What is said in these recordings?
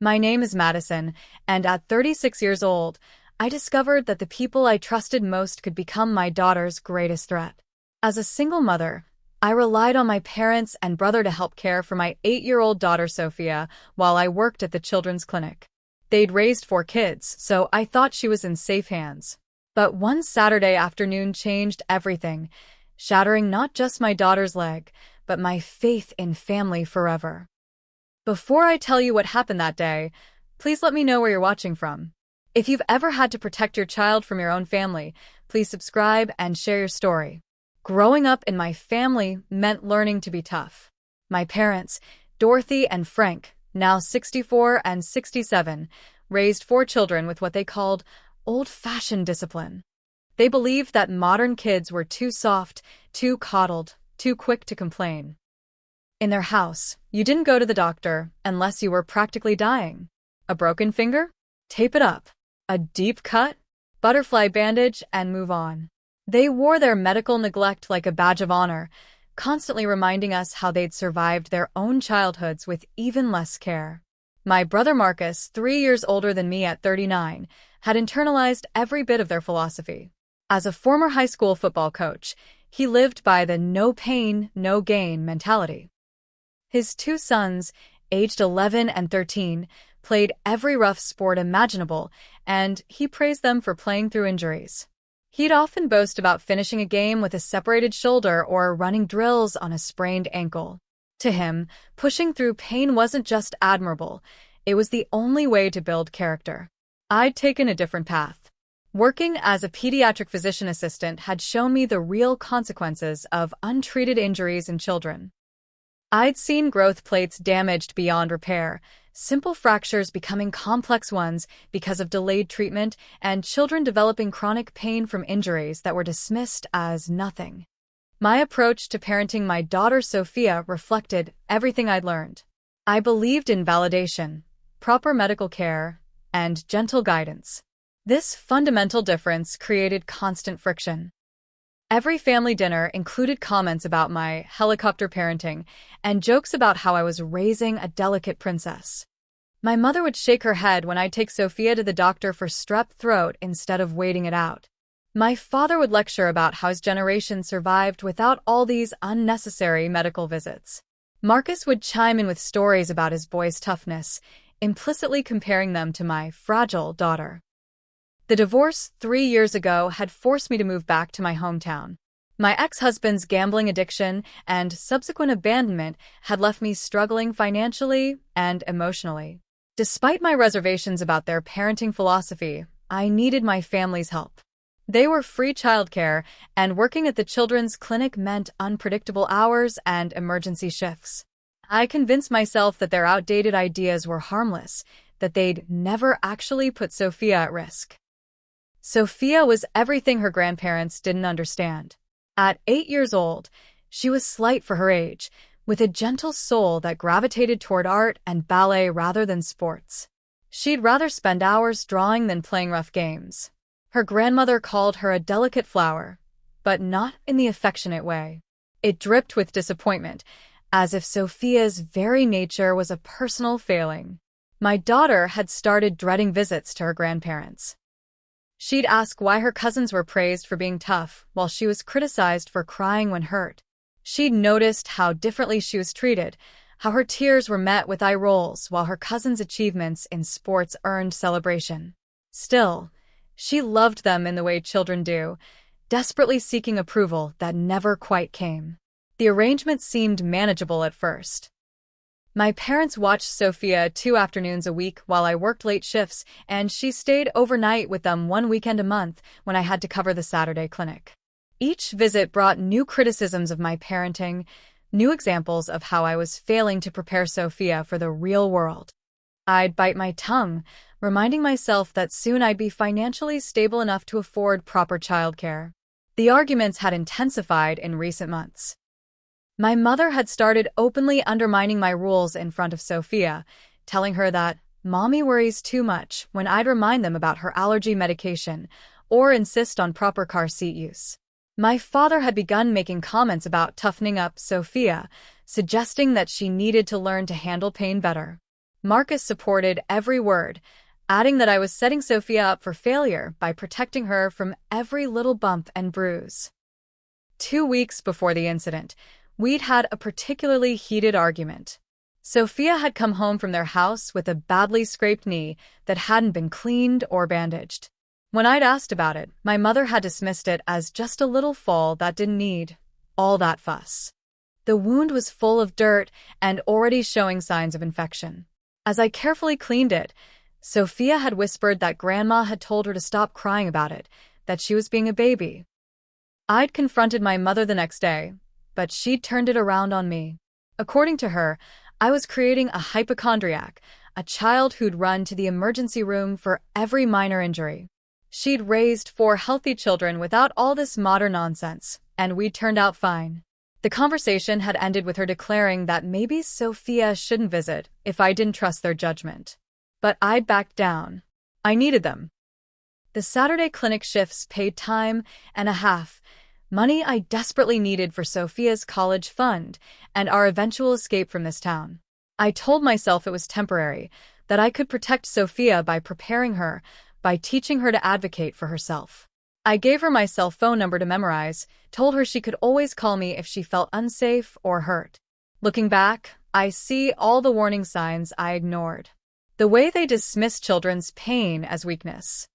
My name is Madison, and at 36 years old, I discovered that the people I trusted most could become my daughter's greatest threat. As a single mother, I relied on my parents and brother to help care for my 8-year-old daughter Sophia while I worked at the children's clinic. They'd raised 4 kids, so I thought she was in safe hands. But one Saturday afternoon changed everything, shattering not just my daughter's leg, but my faith in family forever. Before I tell you what happened that day, please let me know where you're watching from. If you've ever had to protect your child from your own family, please subscribe and share your story. Growing up in my family meant learning to be tough. My parents, Dorothy and Frank, now 64 and 67, raised 4 children with what they called old-fashioned discipline. They believed that modern kids were too soft, too coddled, too quick to complain. In their house, you didn't go to the doctor unless you were practically dying. A broken finger? Tape it up. A deep cut? Butterfly bandage and move on. They wore their medical neglect like a badge of honor, constantly reminding us how they'd survived their own childhoods with even less care. My brother Marcus, 3 years older than me at 39, had internalized every bit of their philosophy. As a former high school football coach, he lived by the no pain, no gain mentality. His 2 sons, aged 11 and 13, played every rough sport imaginable, and he praised them for playing through injuries. He'd often boast about finishing a game with a separated shoulder or running drills on a sprained ankle. To him, pushing through pain wasn't just admirable, it was the only way to build character. I'd taken a different path. Working as a pediatric physician assistant had shown me the real consequences of untreated injuries in children. I'd seen growth plates damaged beyond repair, simple fractures becoming complex ones because of delayed treatment, and children developing chronic pain from injuries that were dismissed as nothing. My approach to parenting my daughter Sophia reflected everything I'd learned. I believed in validation, proper medical care, and gentle guidance. This fundamental difference created constant friction. Every family dinner included comments about my helicopter parenting and jokes about how I was raising a delicate princess. My mother would shake her head when I'd take Sophia to the doctor for strep throat instead of waiting it out. My father would lecture about how his generation survived without all these unnecessary medical visits. Marcus would chime in with stories about his boys' toughness, implicitly comparing them to my fragile daughter. The divorce 3 years ago had forced me to move back to my hometown. My ex-husband's gambling addiction and subsequent abandonment had left me struggling financially and emotionally. Despite my reservations about their parenting philosophy, I needed my family's help. They were free childcare, and working at the children's clinic meant unpredictable hours and emergency shifts. I convinced myself that their outdated ideas were harmless, that they'd never actually put Sophia at risk. Sophia was everything her grandparents didn't understand. At 8 years old, she was slight for her age, with a gentle soul that gravitated toward art and ballet rather than sports. She'd rather spend hours drawing than playing rough games. Her grandmother called her a delicate flower, but not in the affectionate way. It dripped with disappointment, as if Sophia's very nature was a personal failing. My daughter had started dreading visits to her grandparents. She'd ask why her cousins were praised for being tough while she was criticized for crying when hurt. She'd noticed how differently she was treated, how her tears were met with eye rolls while her cousins' achievements in sports earned celebration. Still, she loved them in the way children do, desperately seeking approval that never quite came. The arrangement seemed manageable at first. My parents watched Sophia 2 afternoons a week while I worked late shifts, and she stayed overnight with them 1 weekend a month when I had to cover the Saturday clinic. Each visit brought new criticisms of my parenting, new examples of how I was failing to prepare Sophia for the real world. I'd bite my tongue, reminding myself that soon I'd be financially stable enough to afford proper childcare. The arguments had intensified in recent months. My mother had started openly undermining my rules in front of Sophia, telling her that mommy worries too much when I'd remind them about her allergy medication or insist on proper car seat use. My father had begun making comments about toughening up Sophia, suggesting that she needed to learn to handle pain better. Marcus supported every word, adding that I was setting Sophia up for failure by protecting her from every little bump and bruise. 2 weeks before the incident, we'd had a particularly heated argument. Sophia had come home from their house with a badly scraped knee that hadn't been cleaned or bandaged. When I'd asked about it, my mother had dismissed it as just a little fall that didn't need all that fuss. The wound was full of dirt and already showing signs of infection. As I carefully cleaned it, Sophia had whispered that Grandma had told her to stop crying about it, that she was being a baby. I'd confronted my mother the next day, but she'd turned it around on me. According to her, I was creating a hypochondriac, a child who'd run to the emergency room for every minor injury. She'd raised 4 healthy children without all this modern nonsense, and we'd turned out fine. The conversation had ended with her declaring that maybe Sophia shouldn't visit if I didn't trust their judgment. But I'd backed down. I needed them. The Saturday clinic shifts paid time and a half, money I desperately needed for Sophia's college fund and our eventual escape from this town. I told myself it was temporary, that I could protect Sophia by preparing her, by teaching her to advocate for herself. I gave her my cell phone number to memorize, told her she could always call me if she felt unsafe or hurt. Looking back, I see all the warning signs I ignored. The way they dismissed children's pain as weakness.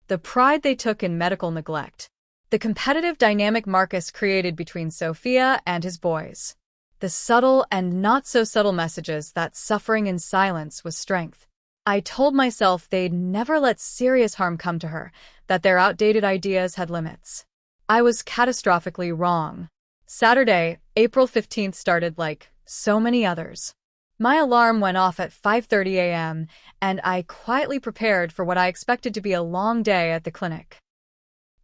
The pride they took in medical neglect. The competitive dynamic Marcus created between Sophia and his boys. The subtle and not-so-subtle messages that suffering in silence was strength. I told myself they'd never let serious harm come to her, that their outdated ideas had limits. I was catastrophically wrong. Saturday, April 15th started like so many others. My alarm went off at 5:30 a.m., and I quietly prepared for what I expected to be a long day at the clinic.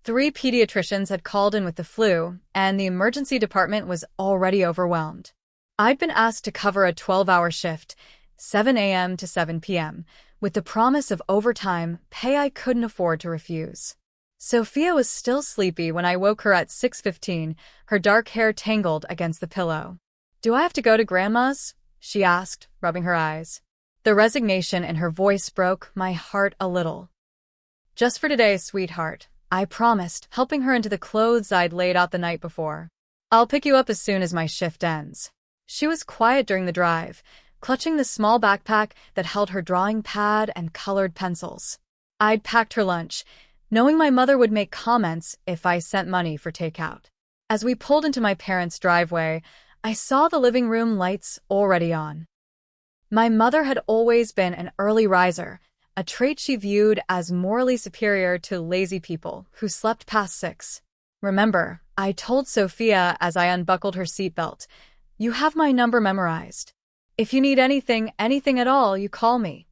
3 pediatricians had called in with the flu, and the emergency department was already overwhelmed. I'd been asked to cover a 12-hour shift, 7 a.m. to 7 p.m., with the promise of overtime, pay I couldn't afford to refuse. Sophia was still sleepy when I woke her at 6:15, her dark hair tangled against the pillow. "Do I have to go to Grandma's?" she asked, rubbing her eyes. The resignation in her voice broke my heart a little. "Just for today, sweetheart," I promised, helping her into the clothes I'd laid out the night before. "I'll pick you up as soon as my shift ends." She was quiet during the drive, clutching the small backpack that held her drawing pad and colored pencils. I'd packed her lunch, knowing my mother would make comments if I sent money for takeout. As we pulled into my parents' driveway, I saw the living room lights already on. My mother had always been an early riser, a trait she viewed as morally superior to lazy people who slept past 6. "Remember," I told Sophia as I unbuckled her seatbelt, "you have my number memorized. If you need anything at all, you call me."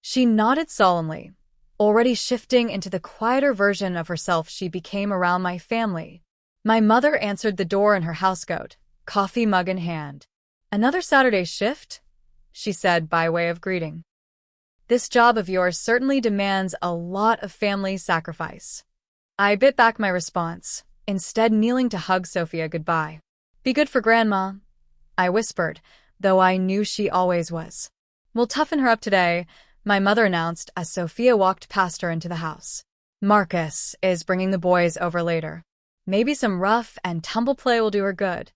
She nodded solemnly, already shifting into the quieter version of herself she became around my family. My mother answered the door in her housecoat, coffee mug in hand. "Another Saturday shift?" she said by way of greeting. "This job of yours certainly demands a lot of family sacrifice." I bit back my response, instead kneeling to hug Sophia goodbye. "Be good for Grandma," I whispered, though I knew she always was. "We'll toughen her up today," my mother announced as Sophia walked past her into the house. "Marcus is bringing the boys over later. Maybe some rough and tumble play will do her good."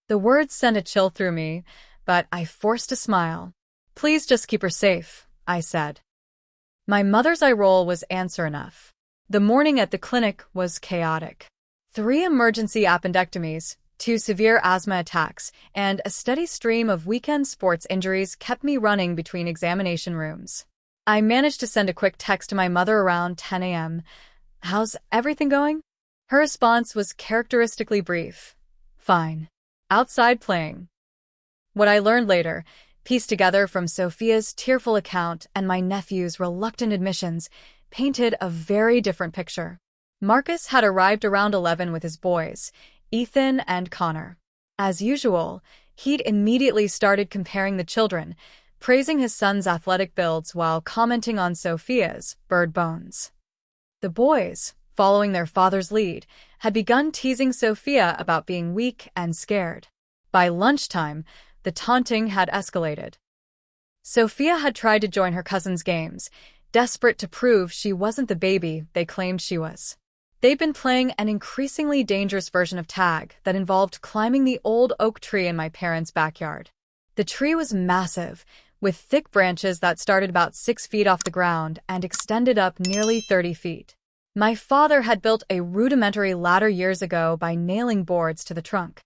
The words sent a chill through me, but I forced a smile. "Please just keep her safe," I said. My mother's eye roll was answer enough. The morning at the clinic was chaotic. 3 emergency appendectomies, 2 severe asthma attacks, and a steady stream of weekend sports injuries kept me running between examination rooms. I managed to send a quick text to my mother around 10 a.m. "How's everything going?" Her response was characteristically brief. "Fine. Outside playing." What I learned later, pieced together from Sophia's tearful account and my nephew's reluctant admissions, painted a very different picture. Marcus had arrived around 11 with his boys, Ethan and Connor. As usual, he'd immediately started comparing the children, praising his son's athletic builds while commenting on Sophia's bird bones. The boys, following their father's lead, had begun teasing Sophia about being weak and scared. By lunchtime, the taunting had escalated. Sophia had tried to join her cousin's games, desperate to prove she wasn't the baby they claimed she was. They'd been playing an increasingly dangerous version of tag that involved climbing the old oak tree in my parents' backyard. The tree was massive, with thick branches that started about 6 feet off the ground and extended up nearly 30 feet. My father had built a rudimentary ladder years ago by nailing boards to the trunk.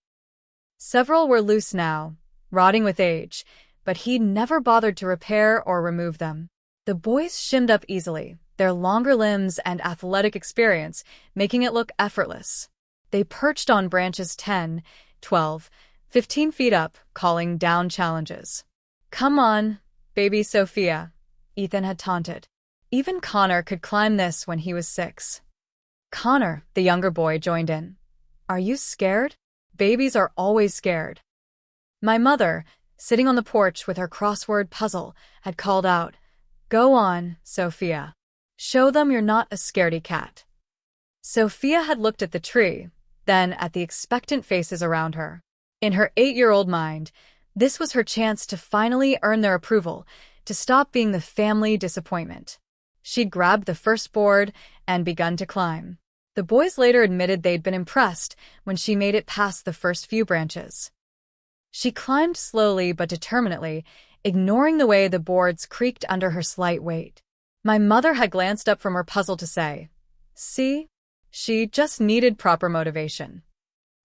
Several were loose now, rotting with age, but he'd never bothered to repair or remove them. The boys shimmed up easily, their longer limbs and athletic experience making it look effortless. They perched on branches 10, 12, 15 feet up, calling down challenges. "Come on, baby Sophia," Ethan had taunted. Even Connor could climb this when he was 6. Connor, the younger boy, joined in. "Are you scared? Babies are always scared." My mother, sitting on the porch with her crossword puzzle, had called out, "Go on, Sophia. Show them you're not a scaredy cat." Sophia had looked at the tree, then at the expectant faces around her. In her 8-year-old mind, this was her chance to finally earn their approval, to stop being the family disappointment. She'd grabbed the first board and begun to climb. The boys later admitted they'd been impressed when she made it past the first few branches. She climbed slowly but determinedly, ignoring the way the boards creaked under her slight weight. My mother had glanced up from her puzzle to say, "See? She just needed proper motivation."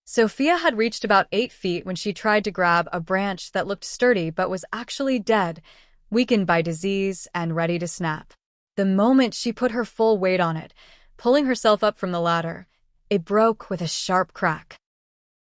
Sophia had reached about 8 feet when she tried to grab a branch that looked sturdy but was actually dead, weakened by disease and ready to snap. The moment she put her full weight on it, pulling herself up from the ladder, it broke with a sharp crack.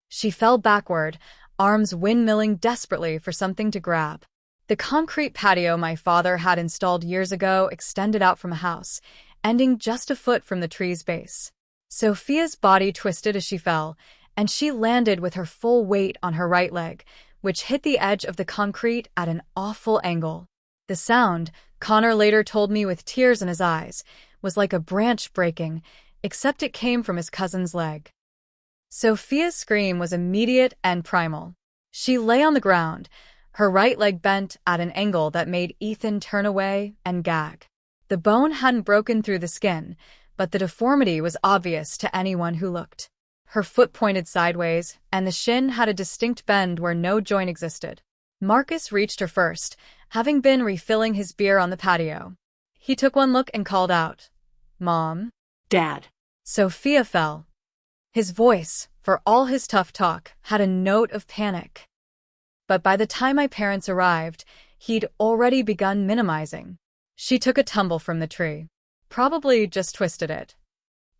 She fell backward, arms windmilling desperately for something to grab. The concrete patio my father had installed years ago extended out from a house, ending just a foot from the tree's base. Sophia's body twisted as she fell, and she landed with her full weight on her right leg, which hit the edge of the concrete at an awful angle. The sound, Connor later told me with tears in his eyes, was like a branch breaking, except it came from his cousin's leg. Sophia's scream was immediate and primal. She lay on the ground, her right leg bent at an angle that made Ethan turn away and gag. The bone hadn't broken through the skin, but the deformity was obvious to anyone who looked. Her foot pointed sideways, and the shin had a distinct bend where no joint existed. Marcus reached her first, having been refilling his beer on the patio. He took one look and called out, "Mom?" "Dad." Sophia fell. His voice, for all his tough talk, had a note of panic. But by the time my parents arrived, he'd already begun minimizing. She took a tumble from the tree. Probably just twisted it.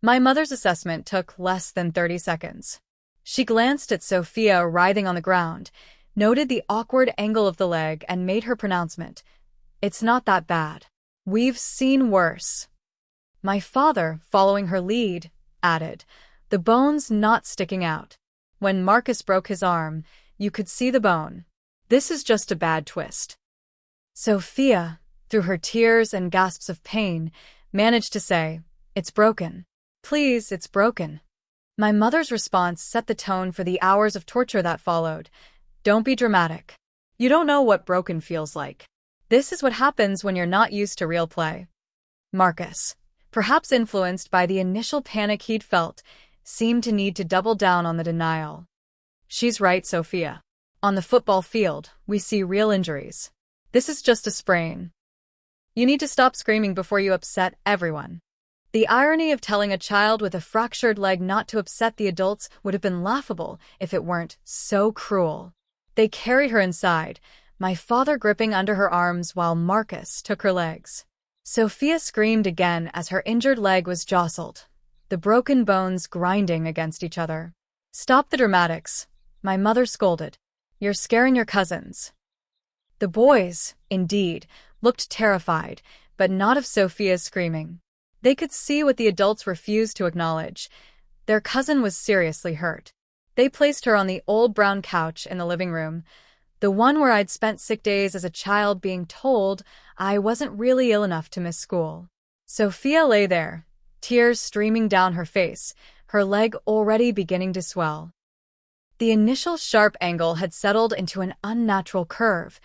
My mother's assessment took less than 30 seconds. She glanced at Sophia writhing on the ground, noted the awkward angle of the leg, and made her pronouncement, "It's not that bad. We've seen worse." My father, following her lead, added, "The bone's not sticking out. When Marcus broke his arm, you could see the bone. This is just a bad twist." Sophia, through her tears and gasps of pain, managed to say, "It's broken. Please, it's broken." My mother's response set the tone for the hours of torture that followed. "Don't be dramatic. You don't know what broken feels like. This is what happens when you're not used to real play." Marcus, perhaps influenced by the initial panic he'd felt, seemed to need to double down on the denial. "She's right, Sophia. On the football field, we see real injuries. This is just a sprain. You need to stop screaming before you upset everyone." The irony of telling a child with a fractured leg not to upset the adults would have been laughable if it weren't so cruel. They carried her inside, my father gripping under her arms while Marcus took her legs. Sophia screamed again as her injured leg was jostled, the broken bones grinding against each other. "Stop the dramatics," my mother scolded. "You're scaring your cousins." The boys, indeed, looked terrified, but not of Sophia's screaming. They could see what the adults refused to acknowledge. Their cousin was seriously hurt. They placed her on the old brown couch in the living room, the one where I'd spent sick days as a child being told I wasn't really ill enough to miss school. Sophia lay there, tears streaming down her face, her leg already beginning to swell. The initial sharp angle had settled into an unnatural curve,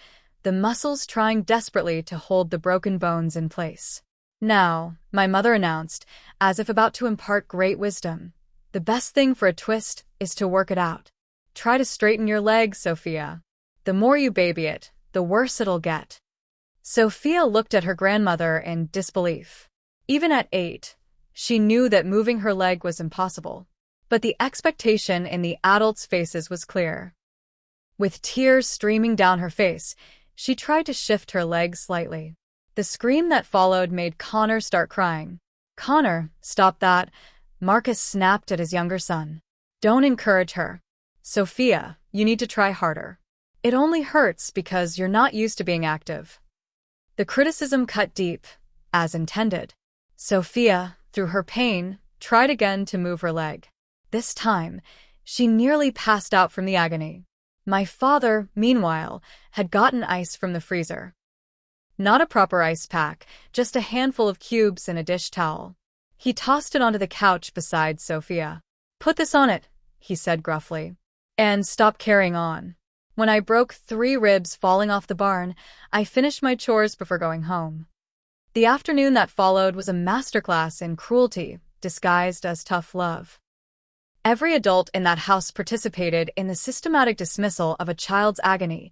the muscles trying desperately to hold the broken bones in place. "Now," my mother announced, as if about to impart great wisdom, "the best thing for a twist is to work it out. Try to straighten your leg, Sophia. The more you baby it, the worse it'll get." Sophia looked at her grandmother in disbelief. Even at 8, she knew that moving her leg was impossible. But the expectation in the adults' faces was clear. With tears streaming down her face, she tried to shift her leg slightly. The scream that followed made Connor start crying. "Connor, stop that," Marcus snapped at his younger son. "Don't encourage her. Sophia, you need to try harder. It only hurts because you're not used to being active." The criticism cut deep, as intended. Sophia, through her pain, tried again to move her leg. This time, she nearly passed out from the agony. My father, meanwhile, had gotten ice from the freezer. Not a proper ice pack, just a handful of cubes in a dish towel. He tossed it onto the couch beside Sophia. "Put this on it," he said gruffly. "And stop carrying on." When I broke 3 ribs falling off the barn, I finished my chores before going home. The afternoon that followed was a masterclass in cruelty, disguised as tough love. Every adult in that house participated in the systematic dismissal of a child's agony,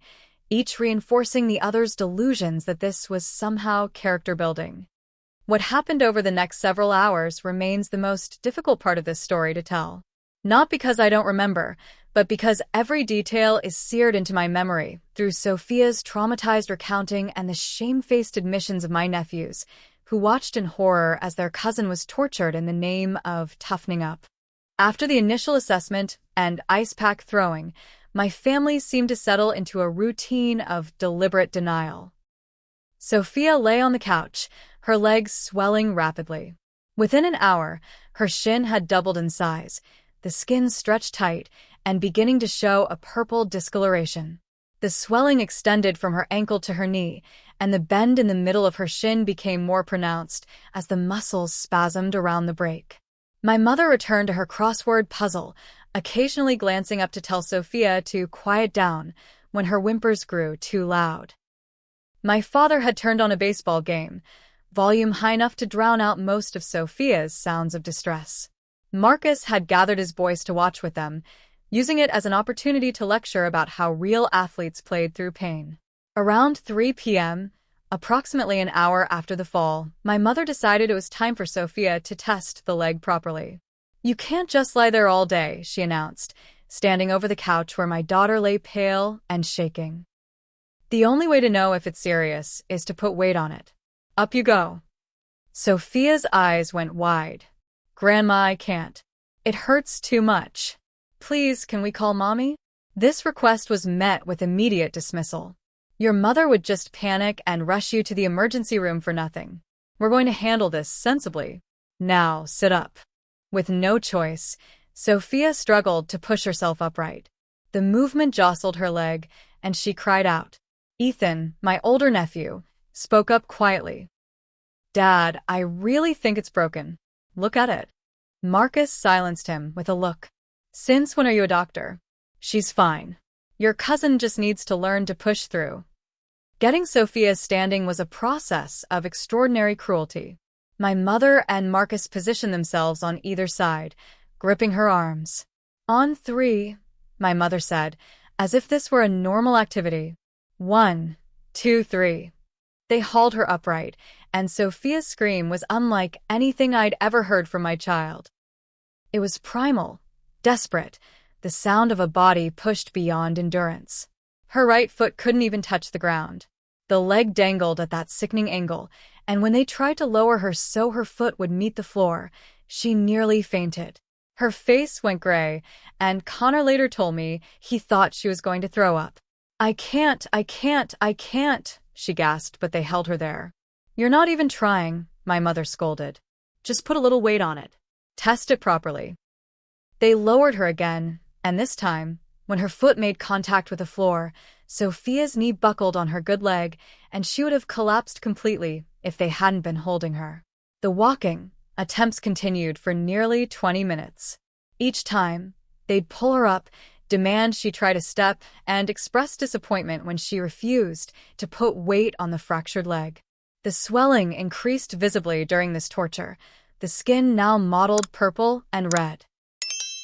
each reinforcing the other's delusions that this was somehow character-building. What happened over the next several hours remains the most difficult part of this story to tell. Not because I don't remember, but because every detail is seared into my memory through Sophia's traumatized recounting and the shamefaced admissions of my nephews, who watched in horror as their cousin was tortured in the name of toughening up. After the initial assessment and ice pack throwing, my family seemed to settle into a routine of deliberate denial. Sophia lay on the couch, her legs swelling rapidly. Within an hour, her shin had doubled in size, the skin stretched tight and beginning to show a purple discoloration. The swelling extended from her ankle to her knee, and the bend in the middle of her shin became more pronounced as the muscles spasmed around the break. My mother returned to her crossword puzzle, occasionally glancing up to tell Sophia to quiet down when her whimpers grew too loud. My father had turned on a baseball game, volume high enough to drown out most of Sophia's sounds of distress. Marcus had gathered his boys to watch with them, using it as an opportunity to lecture about how real athletes played through pain. Around 3 p.m., approximately an hour after the fall, my mother decided it was time for Sophia to test the leg properly. "You can't just lie there all day," she announced, standing over the couch where my daughter lay pale and shaking. "The only way to know if it's serious is to put weight on it. Up you go." Sophia's eyes went wide. "Grandma, I can't. It hurts too much. Please, can we call Mommy?" This request was met with immediate dismissal. "Your mother would just panic and rush you to the emergency room for nothing. We're going to handle this sensibly. Now, sit up." With no choice, Sophia struggled to push herself upright. The movement jostled her leg, and she cried out. Ethan, my older nephew, spoke up quietly. "Dad, I really think it's broken. Look at it." Marcus silenced him with a look. "Since when are you a doctor?" "She's fine. Your cousin just needs to learn to push through." Getting Sophia standing was a process of extraordinary cruelty. My mother and Marcus positioned themselves on either side, gripping her arms. "On 3, my mother said, as if this were a normal activity. 1, 2, 3. They hauled her upright, and Sophia's scream was unlike anything I'd ever heard from my child. It was primal, desperate, the sound of a body pushed beyond endurance. Her right foot couldn't even touch the ground. The leg dangled at that sickening angle, and when they tried to lower her so her foot would meet the floor, she nearly fainted. Her face went gray, and Connor later told me he thought she was going to throw up. I can't, she gasped, but they held her there. "You're not even trying," my mother scolded. "Just put a little weight on it. Test it properly." They lowered her again, and this time, when her foot made contact with the floor, Sophia's knee buckled on her good leg, and she would have collapsed completely if they hadn't been holding her. The walking attempts continued for nearly 20 minutes. Each time, they'd pull her up, demand she try to step, and express disappointment when she refused to put weight on the fractured leg. The swelling increased visibly during this torture, the skin now mottled purple and red.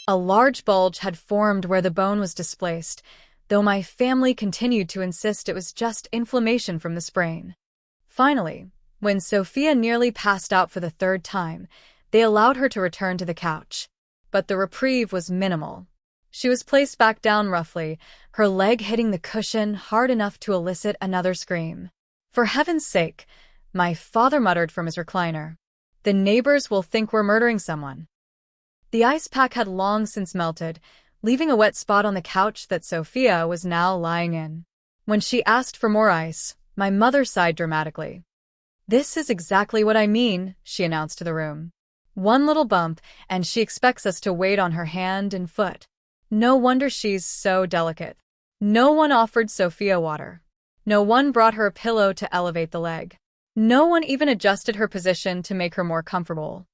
A large bulge had formed where the bone was displaced, though my family continued to insist it was just inflammation from the sprain. Finally, when Sophia nearly passed out for the third time, they allowed her to return to the couch. But the reprieve was minimal. She was placed back down roughly, her leg hitting the cushion hard enough to elicit another scream. "For heaven's sake," my father muttered from his recliner. "The neighbors will think we're murdering someone." The ice pack had long since melted, leaving a wet spot on the couch that Sophia was now lying in. When she asked for more ice, my mother sighed dramatically. "This is exactly what I mean," she announced to the room. "One little bump, and she expects us to wait on her hand and foot. No wonder she's so delicate." No one offered Sophia water. No one brought her a pillow to elevate the leg. No one even adjusted her position to make her more comfortable.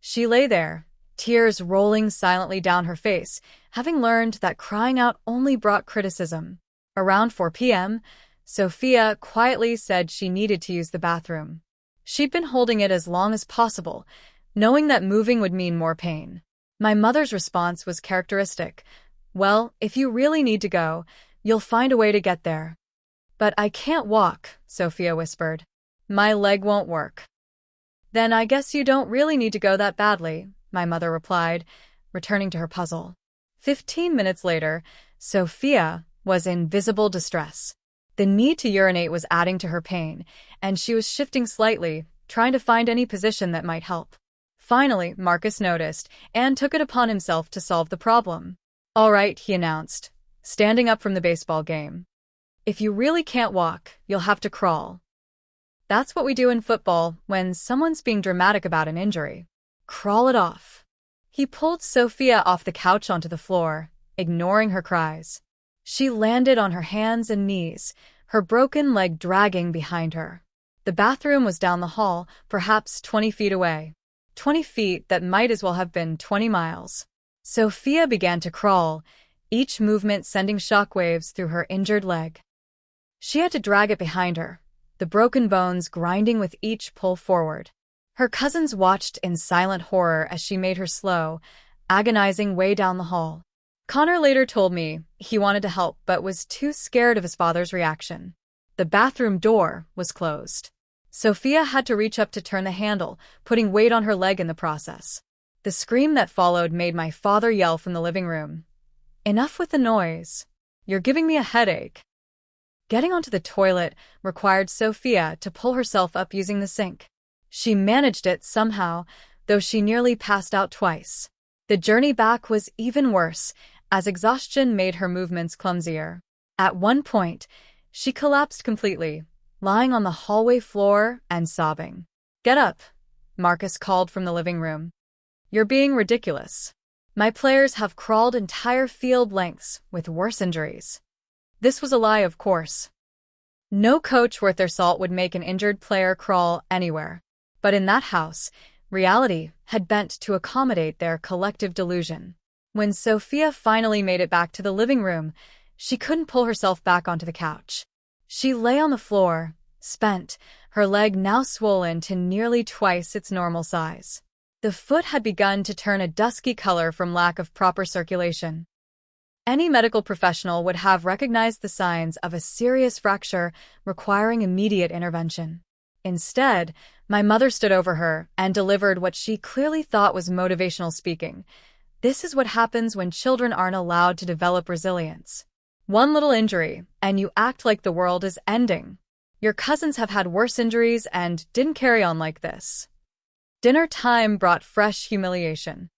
She lay there, tears rolling silently down her face, having learned that crying out only brought criticism. Around 4 p.m., Sophia quietly said she needed to use the bathroom. She'd been holding it as long as possible, knowing that moving would mean more pain. My mother's response was characteristic. "Well, if you really need to go, you'll find a way to get there." "But I can't walk," Sophia whispered. "My leg won't work." "Then I guess you don't really need to go that badly," my mother replied, returning to her puzzle. 15 minutes later, Sophia was in visible distress. The need to urinate was adding to her pain, and she was shifting slightly, trying to find any position that might help. Finally, Marcus noticed and took it upon himself to solve the problem. "All right," he announced, standing up from the baseball game. "If you really can't walk, you'll have to crawl. That's what we do in football when someone's being dramatic about an injury. Crawl it off." He pulled Sophia off the couch onto the floor, ignoring her cries. She landed on her hands and knees, her broken leg dragging behind her. The bathroom was down the hall, perhaps 20 feet away. 20 feet that might as well have been 20 miles. Sophia began to crawl, each movement sending shockwaves through her injured leg. She had to drag it behind her, the broken bones grinding with each pull forward. Her cousins watched in silent horror as she made her slow, agonizing way down the hall. Connor later told me he wanted to help but was too scared of his father's reaction. The bathroom door was closed. Sophia had to reach up to turn the handle, putting weight on her leg in the process. The scream that followed made my father yell from the living room. "Enough with the noise. You're giving me a headache." Getting onto the toilet required Sophia to pull herself up using the sink. She managed it somehow, though she nearly passed out twice. The journey back was even worse, as exhaustion made her movements clumsier. At one point, she collapsed completely, lying on the hallway floor and sobbing. "Get up," Marcus called from the living room. "You're being ridiculous. My players have crawled entire field lengths with worse injuries." This was a lie, of course. No coach worth their salt would make an injured player crawl anywhere. But in that house, reality had bent to accommodate their collective delusion. When Sophia finally made it back to the living room, she couldn't pull herself back onto the couch. She lay on the floor, spent, her leg now swollen to nearly twice its normal size. The foot had begun to turn a dusky color from lack of proper circulation. Any medical professional would have recognized the signs of a serious fracture requiring immediate intervention. Instead, my mother stood over her and delivered what she clearly thought was motivational speaking. "This is what happens when children aren't allowed to develop resilience. One little injury, and you act like the world is ending. Your cousins have had worse injuries and didn't carry on like this." Dinner time brought fresh humiliation.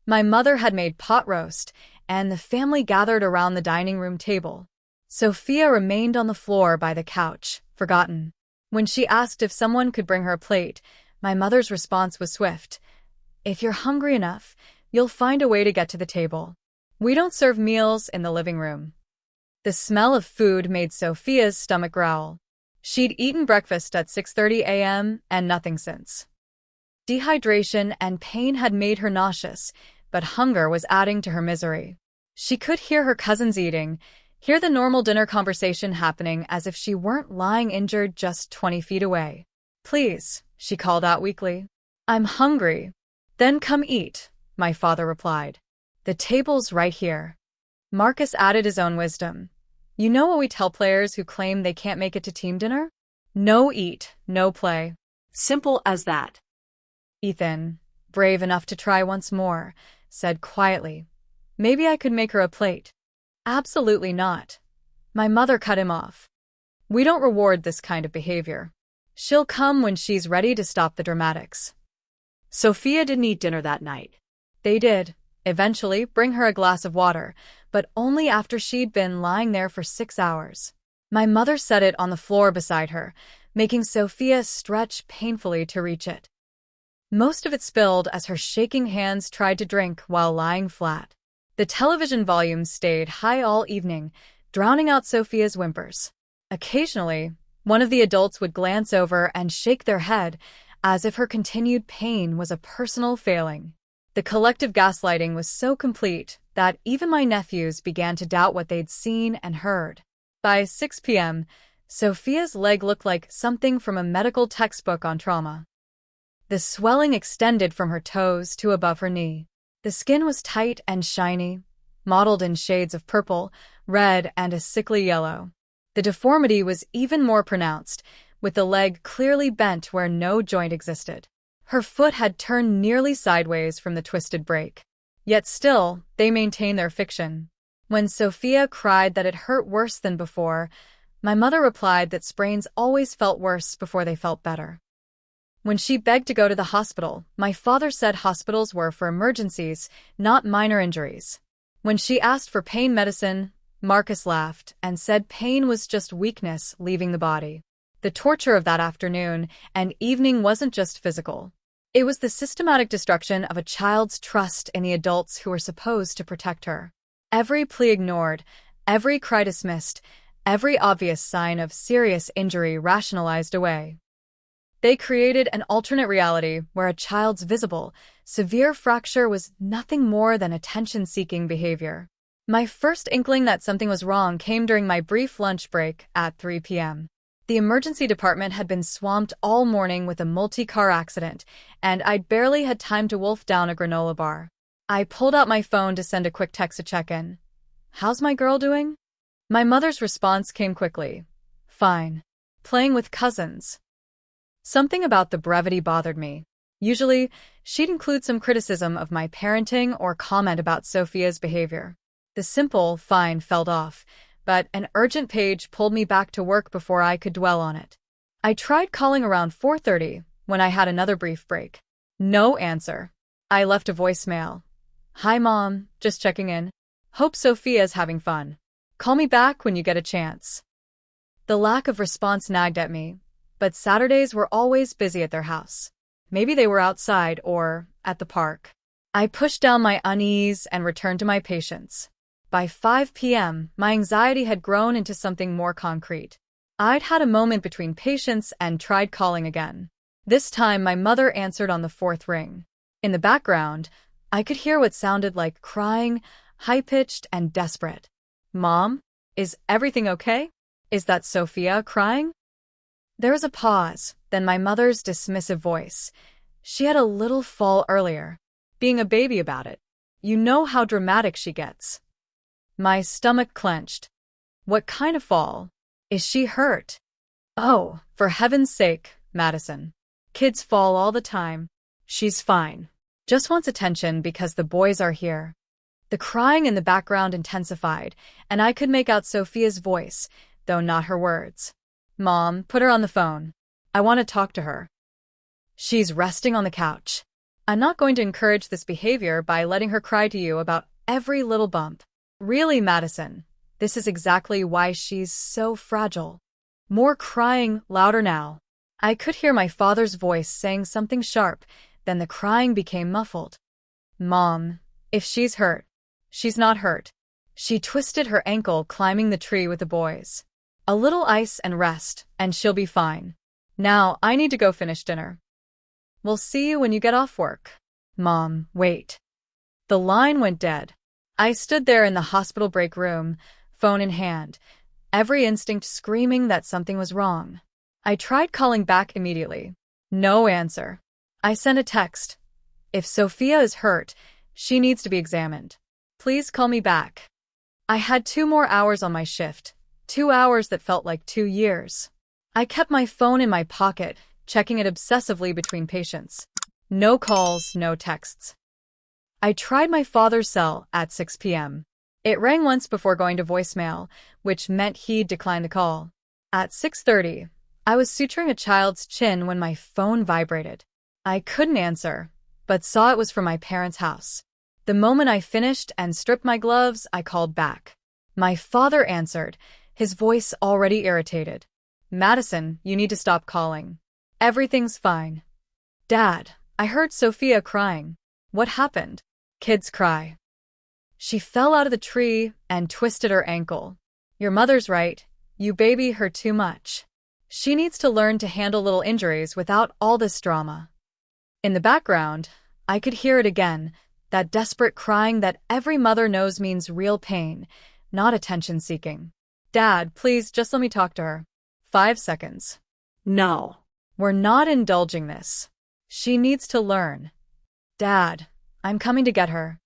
My mother had made pot roast, and the family gathered around the dining room table. Sophia remained on the floor by the couch, forgotten. When she asked if someone could bring her a plate, my mother's response was swift. "If you're hungry enough, you'll find a way to get to the table. We don't serve meals in the living room." The smell of food made Sophia's stomach growl. She'd eaten breakfast at 6:30 a.m. and nothing since. Dehydration and pain had made her nauseous, but hunger was adding to her misery. She could hear her cousins eating, hear the normal dinner conversation happening as if she weren't lying injured just 20 feet away. "Please," she called out weakly. "I'm hungry." "Then come eat," my father replied. "The table's right here." Marcus added his own wisdom. "You know what we tell players who claim they can't make it to team dinner? No eat, no play." Simple as that. Ethan, brave enough to try once more, said quietly, "Maybe I could make her a plate." "Absolutely not." My mother cut him off. "We don't reward this kind of behavior. She'll come when she's ready to stop the dramatics." Sophia didn't eat dinner that night. They did, eventually, bring her a glass of water, but only after she'd been lying there for 6 hours. My mother set it on the floor beside her, making Sophia stretch painfully to reach it. Most of it spilled as her shaking hands tried to drink while lying flat. The television volume stayed high all evening, drowning out Sophia's whimpers. Occasionally, one of the adults would glance over and shake their head, as if her continued pain was a personal failing. The collective gaslighting was so complete that even my nephews began to doubt what they'd seen and heard. By 6 p.m., Sophia's leg looked like something from a medical textbook on trauma. The swelling extended from her toes to above her knee. The skin was tight and shiny, mottled in shades of purple, red, and a sickly yellow. The deformity was even more pronounced, with the leg clearly bent where no joint existed. Her foot had turned nearly sideways from the twisted break. Yet still, they maintained their fiction. When Sophia cried that it hurt worse than before, my mother replied that sprains always felt worse before they felt better. When she begged to go to the hospital, my father said hospitals were for emergencies, not minor injuries. When she asked for pain medicine, Marcus laughed and said pain was just weakness leaving the body. The torture of that afternoon and evening wasn't just physical. It was the systematic destruction of a child's trust in the adults who were supposed to protect her. Every plea ignored, every cry dismissed, every obvious sign of serious injury rationalized away. They created an alternate reality where a child's visible, severe fracture was nothing more than attention-seeking behavior. My first inkling that something was wrong came during my brief lunch break at 3 p.m. The emergency department had been swamped all morning with a multi-car accident, and I'd barely had time to wolf down a granola bar. I pulled out my phone to send a quick text to check in. "How's my girl doing?" My mother's response came quickly. "Fine. Playing with cousins." Something about the brevity bothered me. Usually, she'd include some criticism of my parenting or comment about Sophia's behavior. The simple "fine" felt off, but an urgent page pulled me back to work before I could dwell on it. I tried calling around 4:30 when I had another brief break. No answer. I left a voicemail. "Hi, Mom. Just checking in. Hope Sophia's having fun. Call me back when you get a chance." The lack of response nagged at me, but Saturdays were always busy at their house. Maybe they were outside or at the park. I pushed down my unease and returned to my patience. By 5 p.m., my anxiety had grown into something more concrete. I'd had a moment between patients and tried calling again. This time, my mother answered on the 4th ring. In the background, I could hear what sounded like crying, high-pitched and desperate. "Mom, is everything okay? Is that Sophia crying?" There was a pause, then my mother's dismissive voice. She had a little fall earlier. "Being a baby about it. You know how dramatic she gets." My stomach clenched. What kind of fall? Is she hurt? "Oh, for heaven's sake, Madison. Kids fall all the time. She's fine. Just wants attention because the boys are here." The crying in the background intensified, and I could make out Sophia's voice, though not her words. "Mom, put her on the phone. I want to talk to her." "She's resting on the couch." "I'm not going to encourage this behavior by letting her cry to you about every little bump." "Really, Madison, this is exactly why she's so fragile." More crying, louder now. I could hear my father's voice saying something sharp, then the crying became muffled. "Mom, if she's hurt, she's not hurt. She twisted her ankle climbing the tree with the boys. A little ice and rest, and she'll be fine. Now I need to go finish dinner. We'll see you when you get off work." "Mom, wait." The line went dead. I stood there in the hospital break room, phone in hand, every instinct screaming that something was wrong. I tried calling back immediately. No answer. I sent a text. If Sophia is hurt, she needs to be examined. Please call me back. I had 2 more hours on my shift, 2 hours that felt like 2 years. I kept my phone in my pocket, checking it obsessively between patients. No calls, no texts. I tried my father's cell at 6 p.m. It rang once before going to voicemail, which meant he'd decline the call. At 6:30, I was suturing a child's chin when my phone vibrated. I couldn't answer, but saw it was from my parents' house. The moment I finished and stripped my gloves, I called back. My father answered, his voice already irritated. Madison, you need to stop calling. Everything's fine. Dad, I heard Sophia crying. What happened? Kids cry. She fell out of the tree and twisted her ankle. Your mother's right. You baby her too much. She needs to learn to handle little injuries without all this drama. In the background, I could hear it again, that desperate crying that every mother knows means real pain, not attention-seeking. Dad, please just let me talk to her. 5 seconds. No. We're not indulging this. She needs to learn. Dad, I'm coming to get her.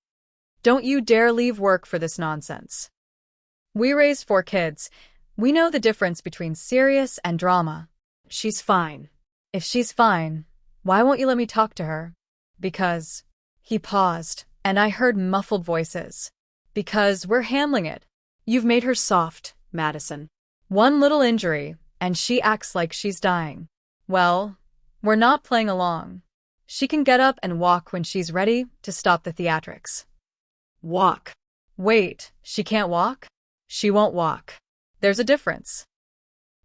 Don't you dare leave work for this nonsense. We raised 4 kids. We know the difference between serious and drama. She's fine. If she's fine, why won't you let me talk to her? Because. He paused, and I heard muffled voices. Because we're handling it. You've made her soft, Madison. One little injury, and she acts like she's dying. Well, we're not playing along. She can get up and walk when she's ready to stop the theatrics. Walk. Wait, she can't walk? She won't walk. There's a difference.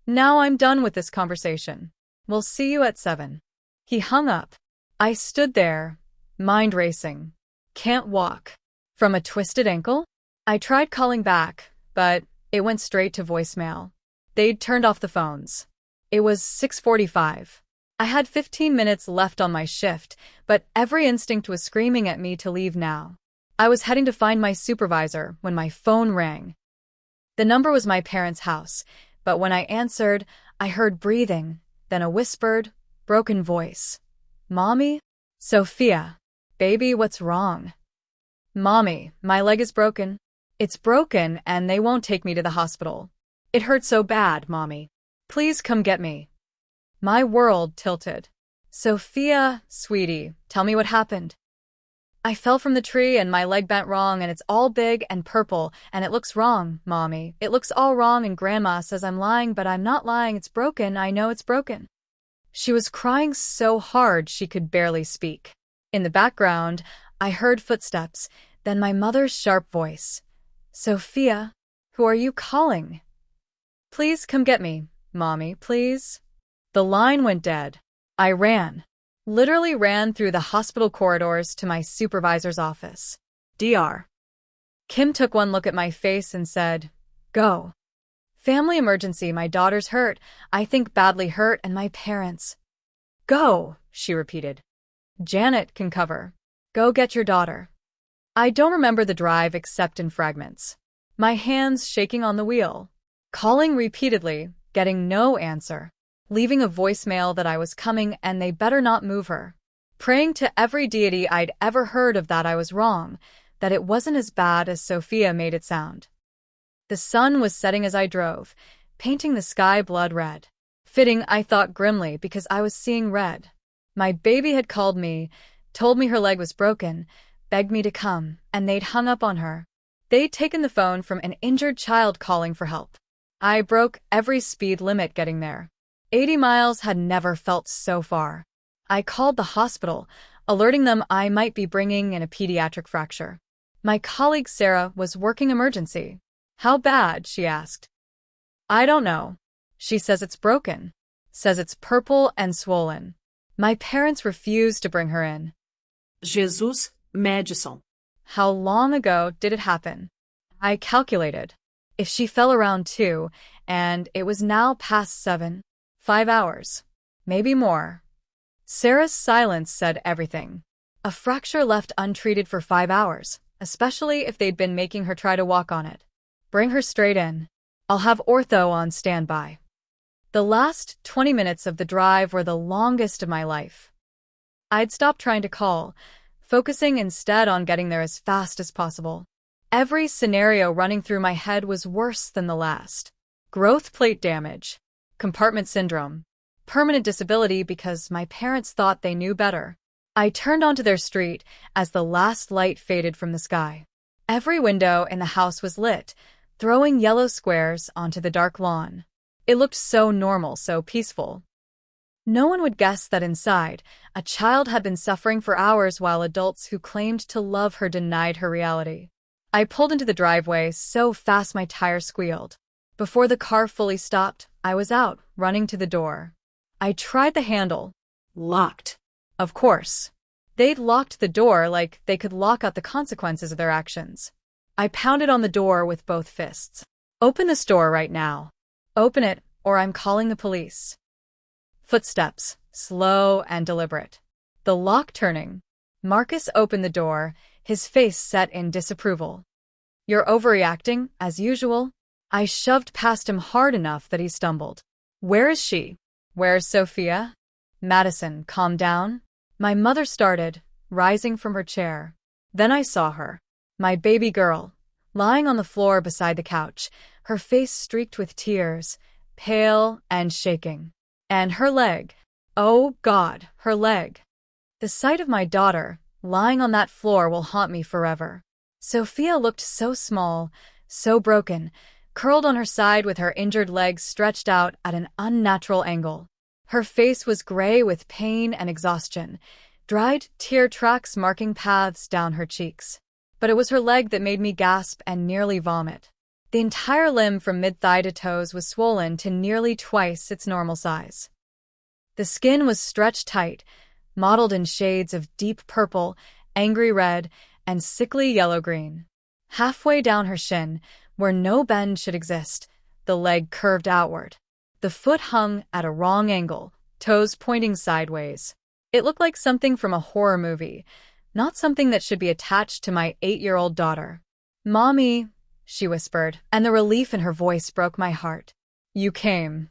Now I'm done with this conversation. We'll see you at 7. He hung up. I stood there, mind racing. Can't walk. From a twisted ankle? I tried calling back, but it went straight to voicemail. They'd turned off the phones. It was 6:45. I had 15 minutes left on my shift, but every instinct was screaming at me to leave now. I was heading to find my supervisor when my phone rang. The number was my parents' house, but when I answered, I heard breathing, then a whispered, broken voice. Mommy? Sophia. Baby, what's wrong? Mommy, my leg is broken. It's broken and they won't take me to the hospital. It hurt so bad, Mommy. Please come get me. My world tilted. Sophia, sweetie, tell me what happened. I fell from the tree and my leg bent wrong and it's all big and purple and it looks wrong, Mommy. It looks all wrong and Grandma says I'm lying, but I'm not lying. It's broken. I know it's broken. She was crying so hard she could barely speak. In the background, I heard footsteps, then my mother's sharp voice. Sophia, who are you calling? Please come get me, Mommy, please. The line went dead. I ran. Literally ran through the hospital corridors to my supervisor's office. Dr. Kim took one look at my face and said, Go. Family emergency, my daughter's hurt. I think badly hurt, and my parents. Go, she repeated. Janet can cover. Go get your daughter. I don't remember the drive except in fragments. My hands shaking on the wheel. Calling repeatedly, getting no answer. Leaving a voicemail that I was coming and they better not move her. Praying to every deity I'd ever heard of that I was wrong, that it wasn't as bad as Sophia made it sound. The sun was setting as I drove, painting the sky blood red. Fitting, I thought grimly, because I was seeing red. My baby had called me, told me her leg was broken, begged me to come, and they'd hung up on her. They'd taken the phone from an injured child calling for help. I broke every speed limit getting there. 80 miles had never felt so far. I called the hospital, alerting them I might be bringing in a pediatric fracture. My colleague Sarah was working emergency. How bad? She asked. I don't know. She says it's broken. Says it's purple and swollen. My parents refused to bring her in. Jesus, Madison. How long ago did it happen? I calculated. If she fell around 2, and it was now past 7, 5 hours. Maybe more. Sarah's silence said everything. A fracture left untreated for 5 hours. especially if they'd been making her try to walk on it. Bring her straight in. I'll have ortho on standby. The last 20 minutes of the drive were the longest of my life. I'd stopped trying to call, focusing instead on getting there as fast as possible. Every scenario running through my head was worse than the last. Growth plate damage, compartment syndrome, permanent disability because my parents thought they knew better. I turned onto their street as the last light faded from the sky. Every window in the house was lit, throwing yellow squares onto the dark lawn. It looked so normal, so peaceful. No one would guess that inside, a child had been suffering for hours while adults who claimed to love her denied her reality. I pulled into the driveway so fast my tire squealed. Before the car fully stopped, I was out, running to the door. I tried the handle. Locked. Of course. They'd locked the door like they could lock out the consequences of their actions. I pounded on the door with both fists. Open this door right now. Open it, or I'm calling the police. Footsteps, slow and deliberate. The lock turning. Marcus opened the door, his face set in disapproval. You're overreacting, as usual. I shoved past him hard enough that he stumbled. Where is she? Where's Sophia? Madison, calm down. My mother started, rising from her chair. Then I saw her. My baby girl, lying on the floor beside the couch, her face streaked with tears, pale and shaking. And her leg. Oh, God, her leg. The sight of my daughter, lying on that floor, will haunt me forever. Sophia looked so small, so broken, curled on her side with her injured legs stretched out at an unnatural angle. Her face was gray with pain and exhaustion, dried tear tracks marking paths down her cheeks. But it was her leg that made me gasp and nearly vomit. The entire limb from mid-thigh to toes was swollen to nearly twice its normal size. The skin was stretched tight, mottled in shades of deep purple, angry red, and sickly yellow-green. Halfway down her shin, where no bend should exist, the leg curved outward. The foot hung at a wrong angle, toes pointing sideways. It looked like something from a horror movie, not something that should be attached to my 8-year-old daughter. Mommy, she whispered, and the relief in her voice broke my heart. You came.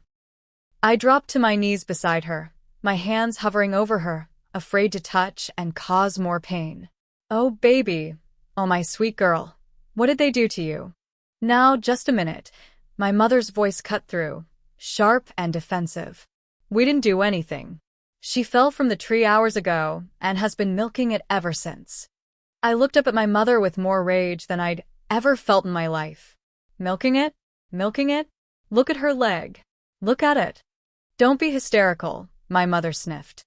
I dropped to my knees beside her, my hands hovering over her, afraid to touch and cause more pain. Oh, baby. Oh, my sweet girl. What did they do to you? Now, just a minute. My mother's voice cut through, sharp and defensive. We didn't do anything. She fell from the tree hours ago and has been milking it ever since. I looked up at my mother with more rage than I'd ever felt in my life. Milking it? Milking it? Look at her leg. Look at it. Don't be hysterical, my mother sniffed.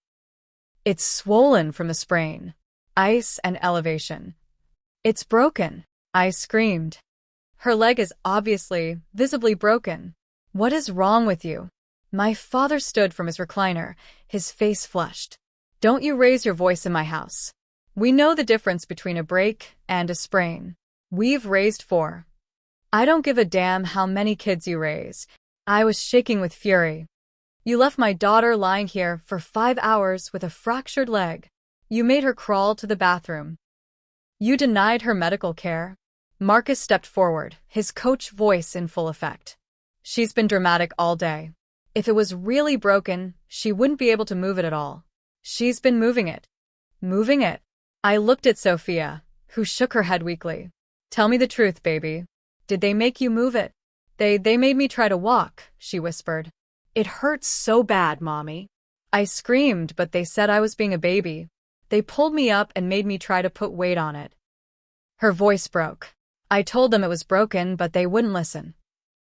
It's swollen from the sprain, ice and elevation. It's broken, I screamed. Her leg is obviously, visibly broken. What is wrong with you? My father stood from his recliner, his face flushed. Don't you raise your voice in my house. We know the difference between a break and a sprain. We've raised 4. I don't give a damn how many kids you raise. I was shaking with fury. You left my daughter lying here for 5 hours with a fractured leg. You made her crawl to the bathroom. You denied her medical care. Marcus stepped forward, his coach voice in full effect. She's been dramatic all day. If it was really broken, she wouldn't be able to move it at all. She's been moving it. Moving it. I looked at Sophia, who shook her head weakly. Tell me the truth, baby. Did they make you move it? They made me try to walk, she whispered. It hurts so bad, Mommy. I screamed, but they said I was being a baby. They pulled me up and made me try to put weight on it. Her voice broke. I told them it was broken, but they wouldn't listen.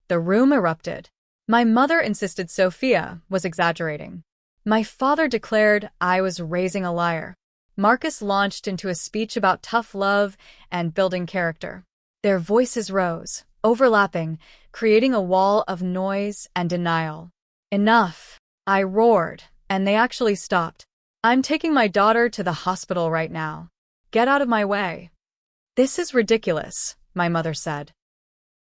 The room erupted. My mother insisted Sophia was exaggerating. My father declared I was raising a liar. Marcus launched into a speech about tough love and building character. Their voices rose, overlapping, creating a wall of noise and denial. Enough, I roared, and they actually stopped. I'm taking my daughter to the hospital right now. Get out of my way. This is ridiculous, my mother said.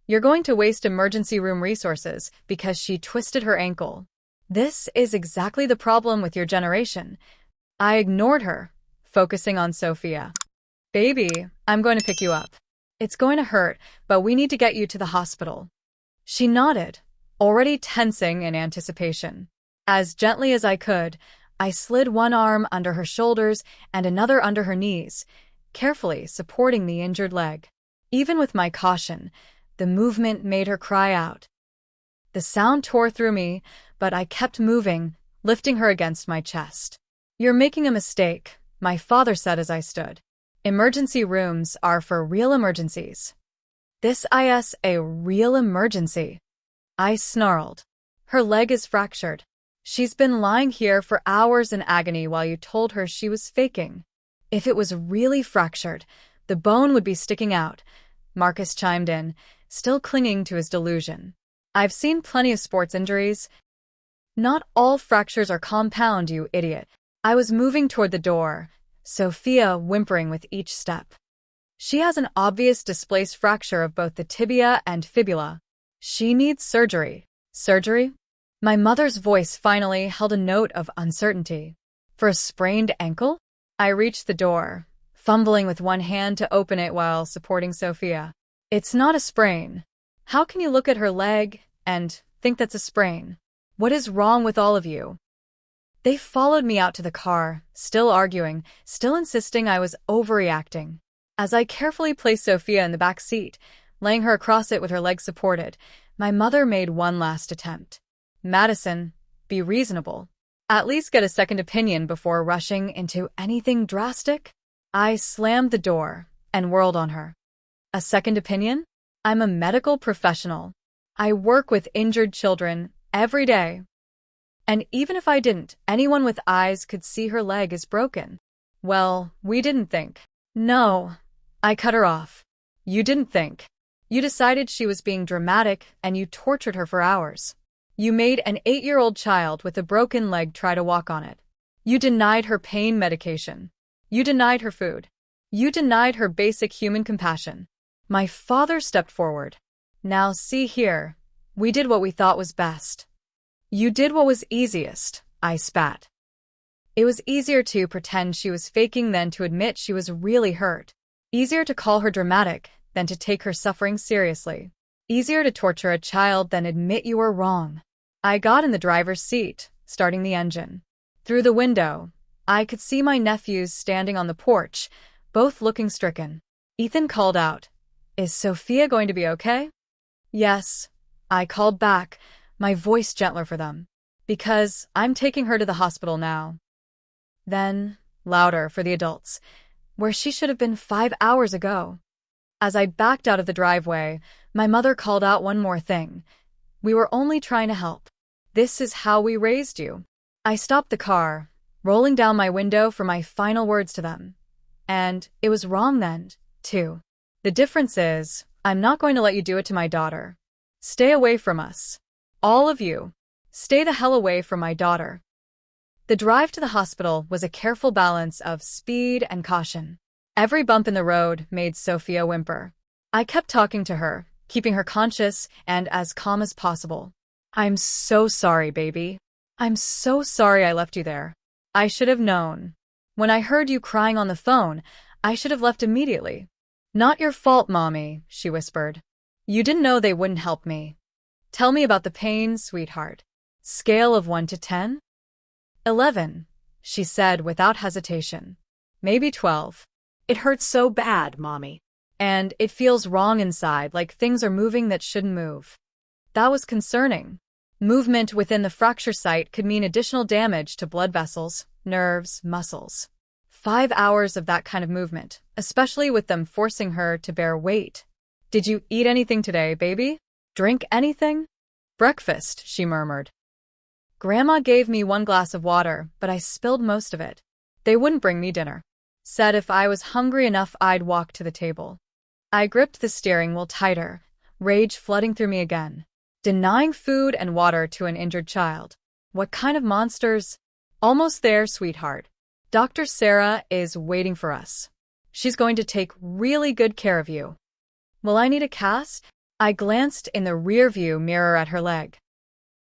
You're going to waste emergency room resources because she twisted her ankle. This is exactly the problem with your generation. I ignored her, focusing on Sophia. Baby, I'm going to pick you up. It's going to hurt, but we need to get you to the hospital. She nodded, already tensing in anticipation. As gently as I could, I slid one arm under her shoulders and another under her knees, carefully supporting the injured leg. Even with my caution, the movement made her cry out. The sound tore through me, but I kept moving, lifting her against my chest. You're making a mistake, my father said as I stood. Emergency rooms are for real emergencies. This is a real emergency. I snarled. Her leg is fractured. She's been lying here for hours in agony while you told her she was faking. If it was really fractured, the bone would be sticking out, Marcus chimed in, still clinging to his delusion. I've seen plenty of sports injuries. Not all fractures are compound, you idiot. I was moving toward the door, Sophia whimpering with each step. She has an obvious displaced fracture of both the tibia and fibula. She needs surgery. Surgery? My mother's voice finally held a note of uncertainty. For a sprained ankle? I reached the door, fumbling with one hand to open it while supporting Sophia. It's not a sprain. How can you look at her leg and think that's a sprain? What is wrong with all of you? They followed me out to the car, still arguing, still insisting I was overreacting. As I carefully placed Sophia in the back seat, laying her across it with her legs supported, my mother made one last attempt. Madison, be reasonable. At least get a second opinion before rushing into anything drastic. I slammed the door and whirled on her. A second opinion? I'm a medical professional. I work with injured children every day. And even if I didn't, anyone with eyes could see her leg is broken. Well, we didn't think. No. I cut her off. You didn't think. You decided she was being dramatic and you tortured her for hours. You made an 8-year-old child with a broken leg try to walk on it. You denied her pain medication. You denied her food. You denied her basic human compassion. My father stepped forward. Now see here. We did what we thought was best. You did what was easiest, I spat. It was easier to pretend she was faking than to admit she was really hurt. Easier to call her dramatic than to take her suffering seriously. Easier to torture a child than admit you were wrong. I got in the driver's seat, starting the engine. Through the window, I could see my nephews standing on the porch, both looking stricken. Ethan called out, "Is Sophia going to be okay?" "Yes," I called back, my voice gentler for them. "Because I'm taking her to the hospital now." Then, louder for the adults, "Where she should have been 5 hours ago." As I backed out of the driveway, my mother called out one more thing. "We were only trying to help. This is how we raised you." I stopped the car, rolling down my window for my final words to them. And it was wrong then, too. The difference is, I'm not going to let you do it to my daughter. Stay away from us. All of you. Stay the hell away from my daughter. The drive to the hospital was a careful balance of speed and caution. Every bump in the road made Sophia whimper. I kept talking to her, keeping her conscious and as calm as possible. "I'm so sorry, baby. I'm so sorry I left you there. I should have known. When I heard you crying on the phone, I should have left immediately." "Not your fault, Mommy," she whispered. "You didn't know they wouldn't help me. Tell me about the pain, sweetheart. Scale of 1 to 10? 11, she said without hesitation. Maybe 12. It hurts so bad, Mommy. And it feels wrong inside, like things are moving that shouldn't move." That was concerning. Movement within the fracture site could mean additional damage to blood vessels, nerves, muscles. 5 hours of that kind of movement, especially with them forcing her to bear weight. "Did you eat anything today, baby? Drink anything?" "Breakfast," she murmured. "Grandma gave me 1 glass of water, but I spilled most of it. They wouldn't bring me dinner. Said if I was hungry enough I'd walk to the table." I gripped the steering wheel tighter, rage flooding through me again. Denying food and water to an injured child. What kind of monsters? "Almost there, sweetheart. Dr. Sarah is waiting for us. She's going to take really good care of you." "Will I need a cast?" I glanced in the rearview mirror at her leg.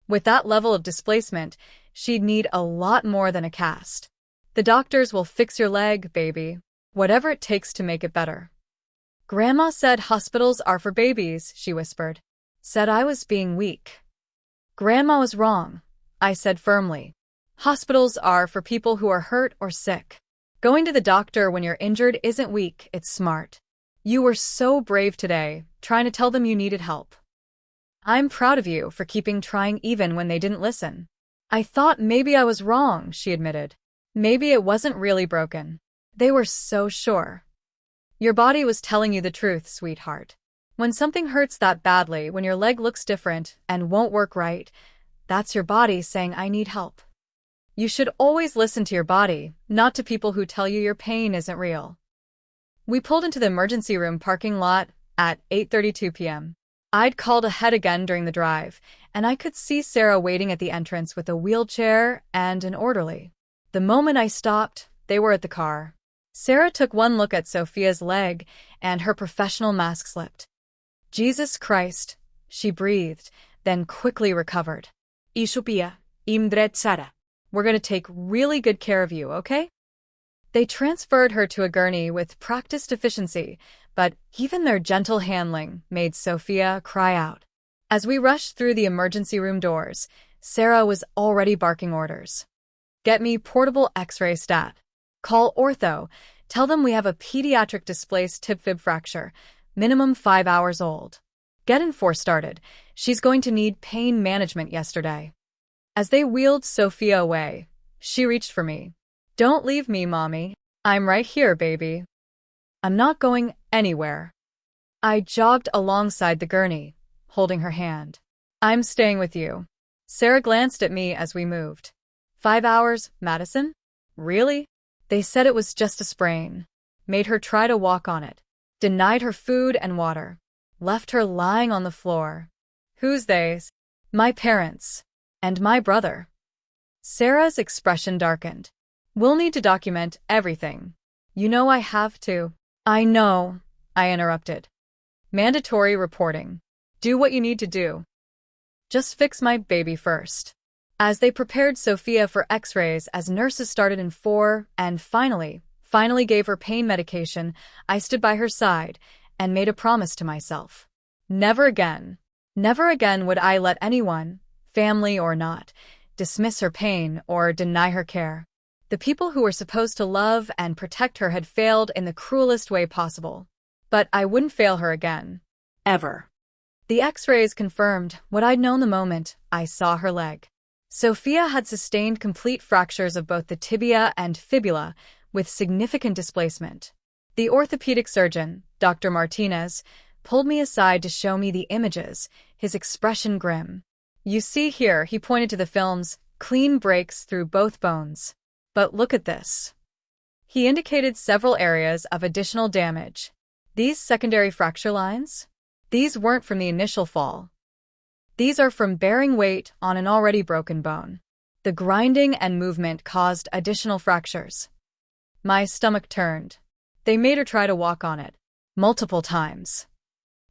With that level of displacement, she'd need a lot more than a cast. "The doctors will fix your leg, baby." Whatever it takes to make it better. Grandma said hospitals are for babies, she whispered. Said I was being weak. Grandma was wrong, I said firmly. Hospitals are for people who are hurt or sick. Going to the doctor when you're injured isn't weak, it's smart. You were so brave today, trying to tell them you needed help. I'm proud of you for keeping trying even when they didn't listen. I thought maybe I was wrong, she admitted. Maybe it wasn't really broken. They were so sure. Your body was telling you the truth, sweetheart. When something hurts that badly, when your leg looks different and won't work right, that's your body saying I need help. You should always listen to your body, not to people who tell you your pain isn't real. We pulled into the emergency room parking lot at 8:32 p.m. I'd called ahead again during the drive, and I could see Sarah waiting at the entrance with a wheelchair and an orderly. The moment I stopped, they were at the car. Sarah took one look at Sophia's leg, and her professional mask slipped. Jesus Christ, she breathed, then quickly recovered. Sophia, imdret Sarah. We're going to take really good care of you, okay? They transferred her to a gurney with practiced efficiency, but even their gentle handling made Sophia cry out. As we rushed through the emergency room doors, Sarah was already barking orders. Get me portable X-ray stat. Call ortho. Tell them we have a pediatric displaced tib-fib fracture, minimum 5 hours old. Get N4 started. She's going to need pain management yesterday. As they wheeled Sophia away, she reached for me. Don't leave me, Mommy. I'm right here, baby. I'm not going anywhere. I jogged alongside the gurney, holding her hand. I'm staying with you. Sarah glanced at me as we moved. 5 hours, Madison? Really? They said it was just a sprain. Made her try to walk on it. Denied her food and water. Left her lying on the floor. Who's they? My parents. And my brother. Sarah's expression darkened. We'll need to document everything. You know I have to. I know, I interrupted. Mandatory reporting. Do what you need to do. Just fix my baby first. As they prepared Sophia for x-rays as nurses started N4 and finally gave her pain medication, I stood by her side and made a promise to myself. Never again would I let anyone, family or not, dismiss her pain or deny her care. The people who were supposed to love and protect her had failed in the cruelest way possible. But I wouldn't fail her again. Ever. The x-rays confirmed what I'd known the moment I saw her leg. Sophia had sustained complete fractures of both the tibia and fibula with significant displacement. The orthopedic surgeon, Dr. Martinez, pulled me aside to show me the images, his expression grim. You see here, he pointed to the films, clean breaks through both bones. But look at this. He indicated several areas of additional damage. These secondary fracture lines? These weren't from the initial fall. These are from bearing weight on an already broken bone. The grinding and movement caused additional fractures. My stomach turned. They made her try to walk on it. Multiple times.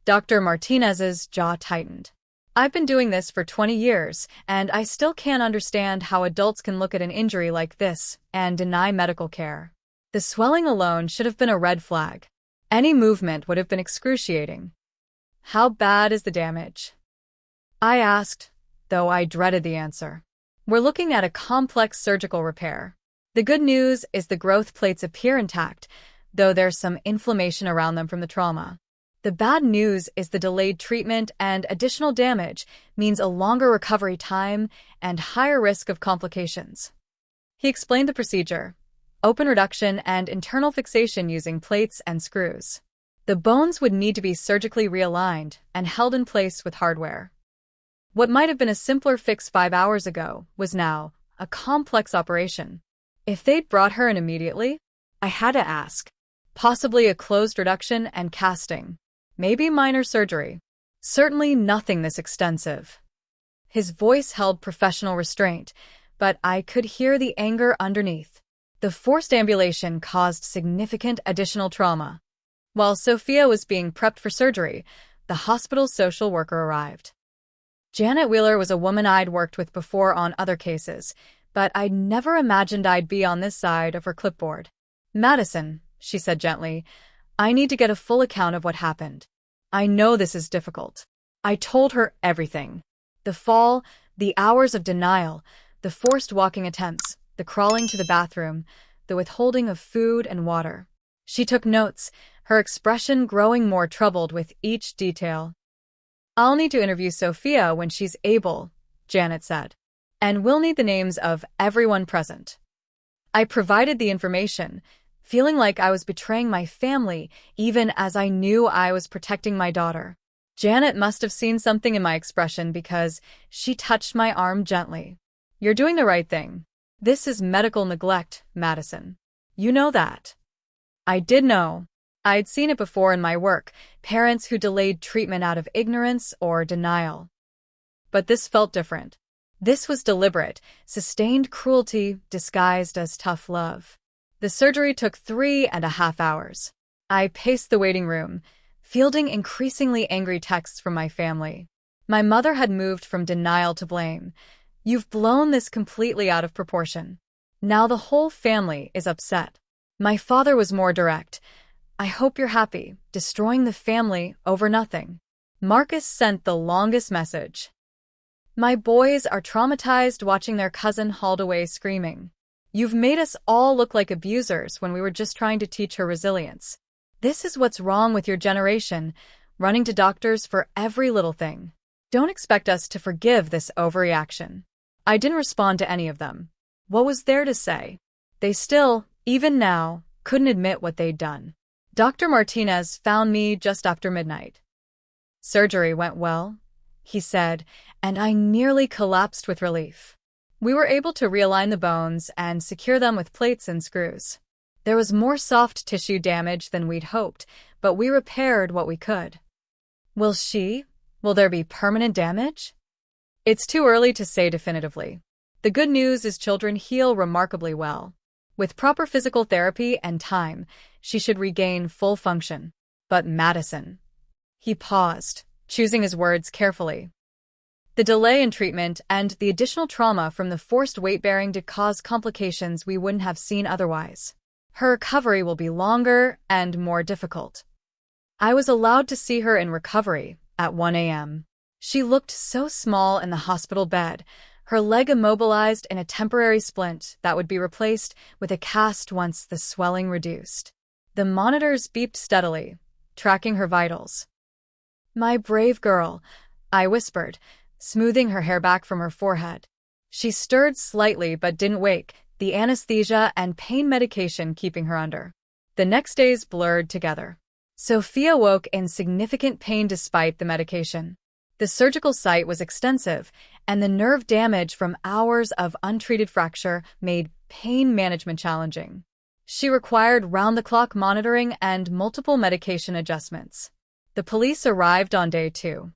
Dr. Martinez's jaw tightened. I've been doing this for 20 years, and I still can't understand how adults can look at an injury like this and deny medical care. The swelling alone should have been a red flag. Any movement would have been excruciating. How bad is the damage? I asked, though I dreaded the answer. We're looking at a complex surgical repair. The good news is the growth plates appear intact, though there's some inflammation around them from the trauma. The bad news is the delayed treatment and additional damage means a longer recovery time and higher risk of complications. He explained the procedure: open reduction and internal fixation using plates and screws. The bones would need to be surgically realigned and held in place with hardware. What might have been a simpler fix 5 hours ago was now a complex operation. If they'd brought her in immediately, I had to ask. Possibly a closed reduction and casting. Maybe minor surgery. Certainly nothing this extensive. His voice held professional restraint, but I could hear the anger underneath. The forced ambulation caused significant additional trauma. While Sophia was being prepped for surgery, the hospital's social worker arrived. Janet Wheeler was a woman I'd worked with before on other cases, but I'd never imagined I'd be on this side of her clipboard. Madison, she said gently. I need to get a full account of what happened. I know this is difficult. I told her everything. The fall, the hours of denial, the forced walking attempts, the crawling to the bathroom, the withholding of food and water. She took notes, her expression growing more troubled with each detail. I'll need to interview Sophia when she's able, Janet said. And we'll need the names of everyone present. I provided the information, feeling like I was betraying my family even as I knew I was protecting my daughter. Janet must have seen something in my expression because she touched my arm gently. You're doing the right thing. This is medical neglect, Madison. You know that. I did know. I'd seen it before in my work, parents who delayed treatment out of ignorance or denial. But this felt different. This was deliberate, sustained cruelty disguised as tough love. The surgery took 3.5 hours. I paced the waiting room, fielding increasingly angry texts from my family. My mother had moved from denial to blame. You've blown this completely out of proportion. Now the whole family is upset. My father was more direct. I hope you're happy, destroying the family over nothing. Marcus sent the longest message. My boys are traumatized watching their cousin hauled away screaming. You've made us all look like abusers when we were just trying to teach her resilience. This is what's wrong with your generation, running to doctors for every little thing. Don't expect us to forgive this overreaction. I didn't respond to any of them. What was there to say? They still, even now, couldn't admit what they'd done. Dr. Martinez found me just after midnight. Surgery went well, he said, and I nearly collapsed with relief. We were able to realign the bones and secure them with plates and screws. There was more soft tissue damage than we'd hoped, but we repaired what we could. Will there be permanent damage? It's too early to say definitively. The good news is children heal remarkably well. With proper physical therapy and time, she should regain full function. But Madison. He paused, choosing his words carefully. The delay in treatment and the additional trauma from the forced weight-bearing did cause complications we wouldn't have seen otherwise. Her recovery will be longer and more difficult. I was allowed to see her in recovery at 1 a.m. She looked so small in the hospital bed, her leg immobilized in a temporary splint that would be replaced with a cast once the swelling reduced. The monitors beeped steadily, tracking her vitals. My brave girl, I whispered, smoothing her hair back from her forehead. She stirred slightly but didn't wake, the anesthesia and pain medication keeping her under. The next days blurred together. Sophia woke in significant pain despite the medication. The surgical site was extensive, and the nerve damage from hours of untreated fracture made pain management challenging. She required round-the-clock monitoring and multiple medication adjustments. The police arrived on day 2.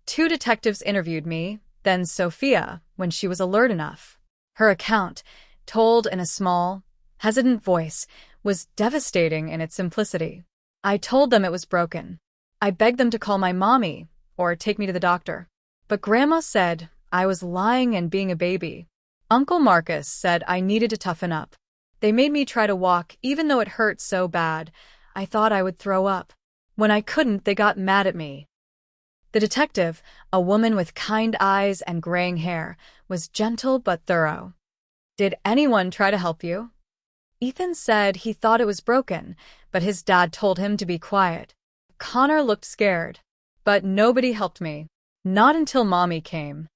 2 detectives interviewed me, then Sophia, when she was alert enough. Her account, told in a small, hesitant voice, was devastating in its simplicity. I told them it was broken. I begged them to call my mommy or take me to the doctor. But Grandma said I was lying and being a baby. Uncle Marcus said I needed to toughen up. They made me try to walk even though it hurt so bad. I thought I would throw up. When I couldn't, they got mad at me. The detective, a woman with kind eyes and graying hair, was gentle but thorough. Did anyone try to help you? Ethan said he thought it was broken, but his dad told him to be quiet. Connor looked scared. But nobody helped me. Not until Mommy came.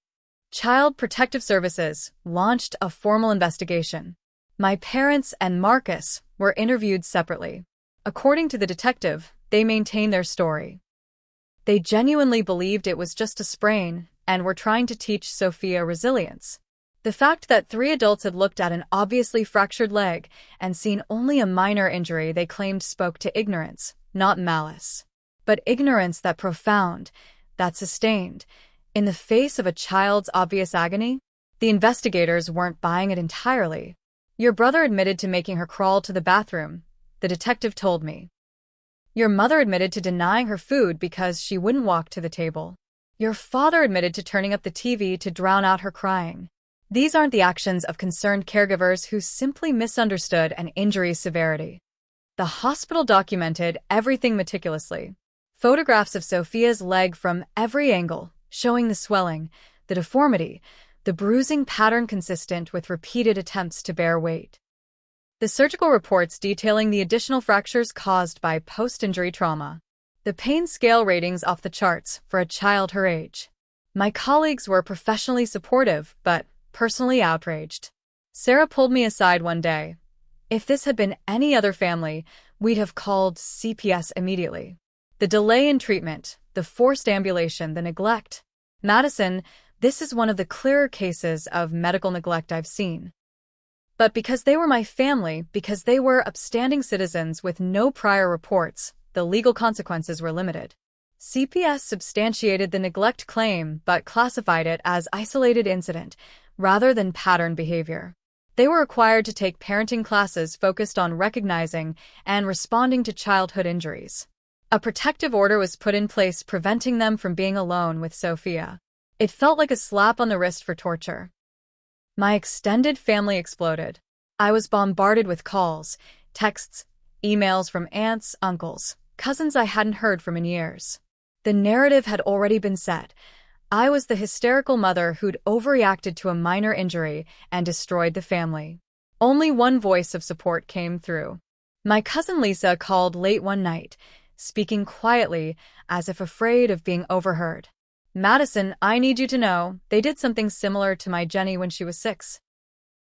Child Protective Services launched a formal investigation. My parents and Marcus were interviewed separately. According to the detective, they maintained their story. They genuinely believed it was just a sprain and were trying to teach Sophia resilience. The fact that 3 adults had looked at an obviously fractured leg and seen only a minor injury they claimed spoke to ignorance, not malice. But ignorance that profound, that sustained. In the face of a child's obvious agony, the investigators weren't buying it entirely. Your brother admitted to making her crawl to the bathroom, the detective told me. Your mother admitted to denying her food because she wouldn't walk to the table. Your father admitted to turning up the TV to drown out her crying. These aren't the actions of concerned caregivers who simply misunderstood an injury's severity. The hospital documented everything meticulously. Photographs of Sophia's leg from every angle, showing the swelling, the deformity, the bruising pattern consistent with repeated attempts to bear weight. The surgical reports detailing the additional fractures caused by post-injury trauma. The pain scale ratings off the charts for a child her age. My colleagues were professionally supportive, but personally outraged. Sarah pulled me aside one day. If this had been any other family, we'd have called CPS immediately. The delay in treatment, the forced ambulation, the neglect. Madison, this is one of the clearer cases of medical neglect I've seen. But because they were my family, because they were upstanding citizens with no prior reports, the legal consequences were limited. CPS substantiated the neglect claim but classified it as isolated incident rather than pattern behavior. They were required to take parenting classes focused on recognizing and responding to childhood injuries. A protective order was put in place preventing them from being alone with Sophia. It felt like a slap on the wrist for torture. My extended family exploded. I was bombarded with calls, texts, emails from aunts, uncles, cousins I hadn't heard from in years. The narrative had already been set. I was the hysterical mother who'd overreacted to a minor injury and destroyed the family. Only one voice of support came through. My cousin Lisa called late one night, speaking quietly as if afraid of being overheard. Madison, I need you to know, they did something similar to my Jenny when she was 6.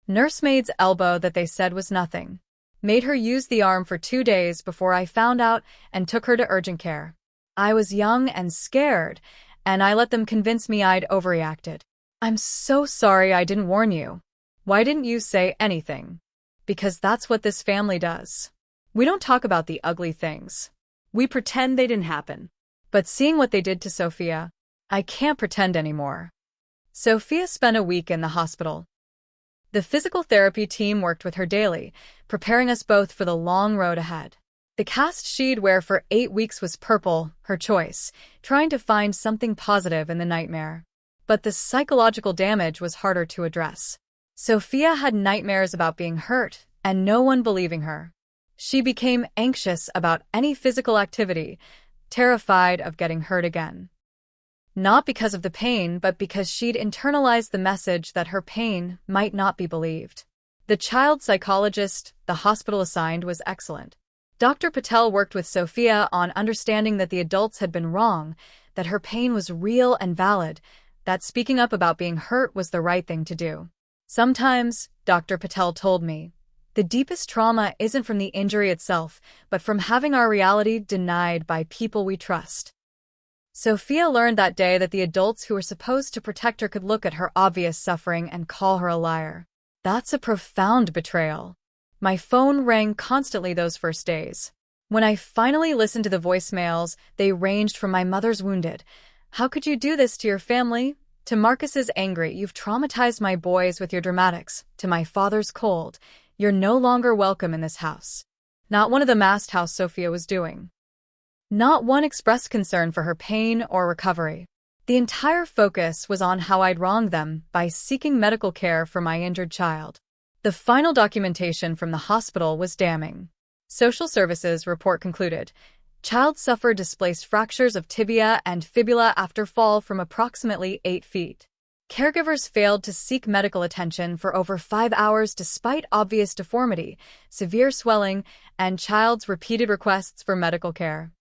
Nursemaid's elbow that they said was nothing. Made her use the arm for 2 days before I found out and took her to urgent care. I was young and scared, and I let them convince me I'd overreacted. I'm so sorry I didn't warn you. Why didn't you say anything? Because that's what this family does. We don't talk about the ugly things. We pretend they didn't happen. But seeing what they did to Sophia, I can't pretend anymore. Sophia spent a week in the hospital. The physical therapy team worked with her daily, preparing us both for the long road ahead. The cast she'd wear for 8 weeks was purple, her choice, trying to find something positive in the nightmare. But the psychological damage was harder to address. Sophia had nightmares about being hurt, and no one believing her. She became anxious about any physical activity, terrified of getting hurt again. Not because of the pain, but because she'd internalized the message that her pain might not be believed. The child psychologist the hospital assigned was excellent. Dr. Patel worked with Sophia on understanding that the adults had been wrong, that her pain was real and valid, that speaking up about being hurt was the right thing to do. Sometimes, Dr. Patel told me, the deepest trauma isn't from the injury itself, but from having our reality denied by people we trust. Sophia learned that day that the adults who were supposed to protect her could look at her obvious suffering and call her a liar. That's a profound betrayal. My phone rang constantly those first days. When I finally listened to the voicemails, they ranged from my mother's wounded, "How could you do this to your family?" to Marcus's angry, "You've traumatized my boys with your dramatics," to my father's cold, "You're no longer welcome in this house." Not one of them asked how Sophia was doing. Not one expressed concern for her pain or recovery. The entire focus was on how I'd wronged them by seeking medical care for my injured child. The final documentation from the hospital was damning. Social Services report concluded, child suffered displaced fractures of tibia and fibula after fall from approximately 8 feet. Caregivers failed to seek medical attention for over 5 hours despite obvious deformity, severe swelling, and child's repeated requests for medical care.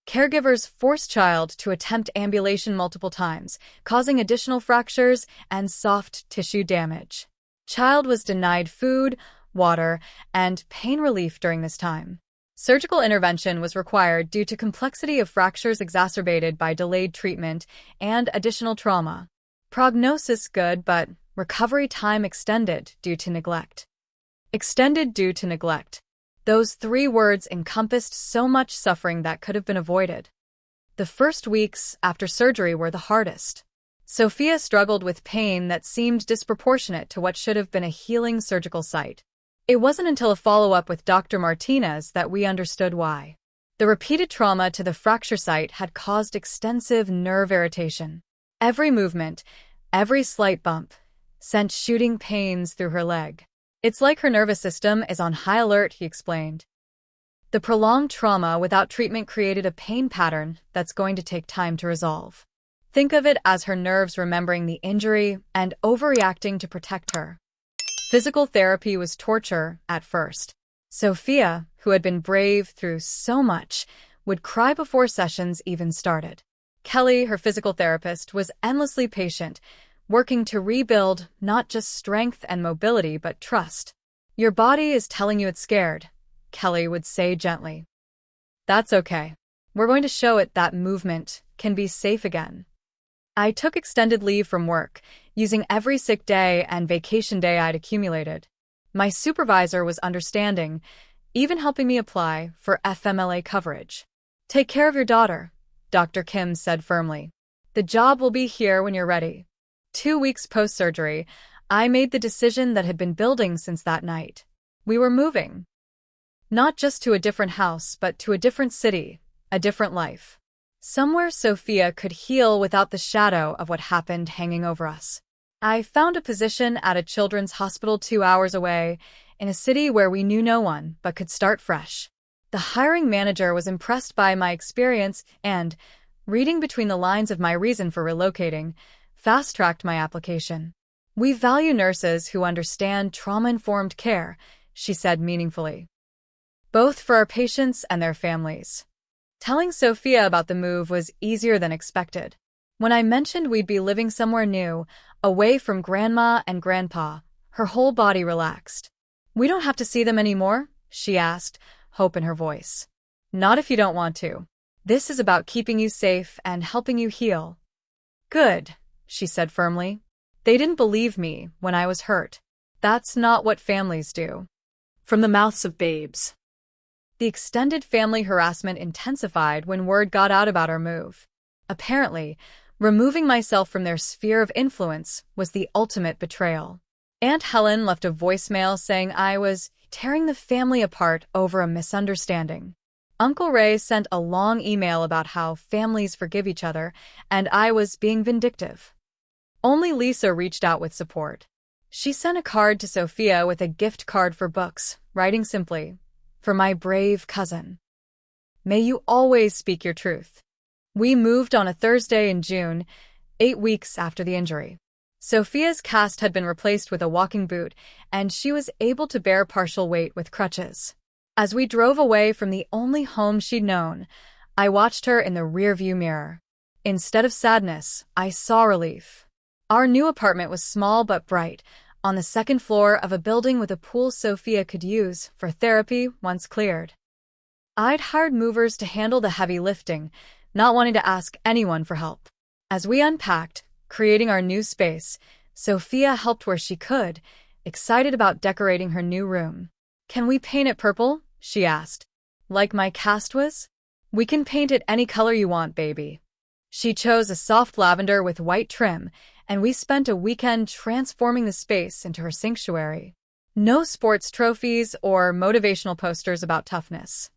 Caregivers forced child to attempt ambulation multiple times, causing additional fractures and soft tissue damage. Child was denied food, water, and pain relief during this time. Surgical intervention was required due to complexity of fractures exacerbated by delayed treatment and additional trauma. Prognosis good, but recovery time extended due to neglect. Extended due to neglect. Those 3 words encompassed so much suffering that could have been avoided. The first weeks after surgery were the hardest. Sophia struggled with pain that seemed disproportionate to what should have been a healing surgical site. It wasn't until a follow-up with Dr. Martinez that we understood why. The repeated trauma to the fracture site had caused extensive nerve irritation. Every movement, every slight bump, sent shooting pains through her leg. It's like her nervous system is on high alert, he explained. The prolonged trauma without treatment created a pain pattern that's going to take time to resolve. Think of it as her nerves remembering the injury and overreacting to protect her. Physical therapy was torture at first. Sophia, who had been brave through so much, would cry before sessions even started. Kelly, her physical therapist, was endlessly patient, working to rebuild not just strength and mobility but trust. "Your body is telling you it's scared," Kelly would say gently. "That's okay. We're going to show it that movement can be safe again." I took extended leave from work, using every sick day and vacation day I'd accumulated. My supervisor was understanding, even helping me apply for FMLA coverage. "Take care of your daughter," Dr. Kim said firmly. "The job will be here when you're ready." 2 weeks post-surgery, I made the decision that had been building since that night. We were moving. Not just to a different house, but to a different city, a different life. Somewhere Sophia could heal without the shadow of what happened hanging over us. I found a position at a children's hospital 2 hours away, in a city where we knew no one but could start fresh. The hiring manager was impressed by my experience and, reading between the lines of my reason for relocating, fast-tracked my application. "We value nurses who understand trauma-informed care," she said meaningfully. "Both for our patients and their families." Telling Sophia about the move was easier than expected. When I mentioned we'd be living somewhere new, away from Grandma and Grandpa, her whole body relaxed. "We don't have to see them anymore?" she asked, hope in her voice. "Not if you don't want to. This is about keeping you safe and helping you heal." "Good," she said firmly. "They didn't believe me when I was hurt. That's not what families do." From the mouths of babes. The extended family harassment intensified when word got out about our move. Apparently, removing myself from their sphere of influence was the ultimate betrayal. Aunt Helen left a voicemail saying I was tearing the family apart over a misunderstanding. Uncle Ray sent a long email about how families forgive each other, and I was being vindictive. Only Lisa reached out with support. She sent a card to Sophia with a gift card for books, writing simply, "For my brave cousin. May you always speak your truth." We moved on a Thursday in June, 8 weeks after the injury. Sophia's cast had been replaced with a walking boot, and she was able to bear partial weight with crutches. As we drove away from the only home she'd known, I watched her in the rearview mirror. Instead of sadness, I saw relief. Our new apartment was small but bright, on the second floor of a building with a pool Sophia could use for therapy once cleared. I'd hired movers to handle the heavy lifting, not wanting to ask anyone for help. As we unpacked, creating our new space, Sophia helped where she could, excited about decorating her new room. "Can we paint it purple?" she asked. "Like my cast was?" "We can paint it any color you want, baby." She chose a soft lavender with white trim, and we spent a weekend transforming the space into her sanctuary. No sports trophies or motivational posters about toughness.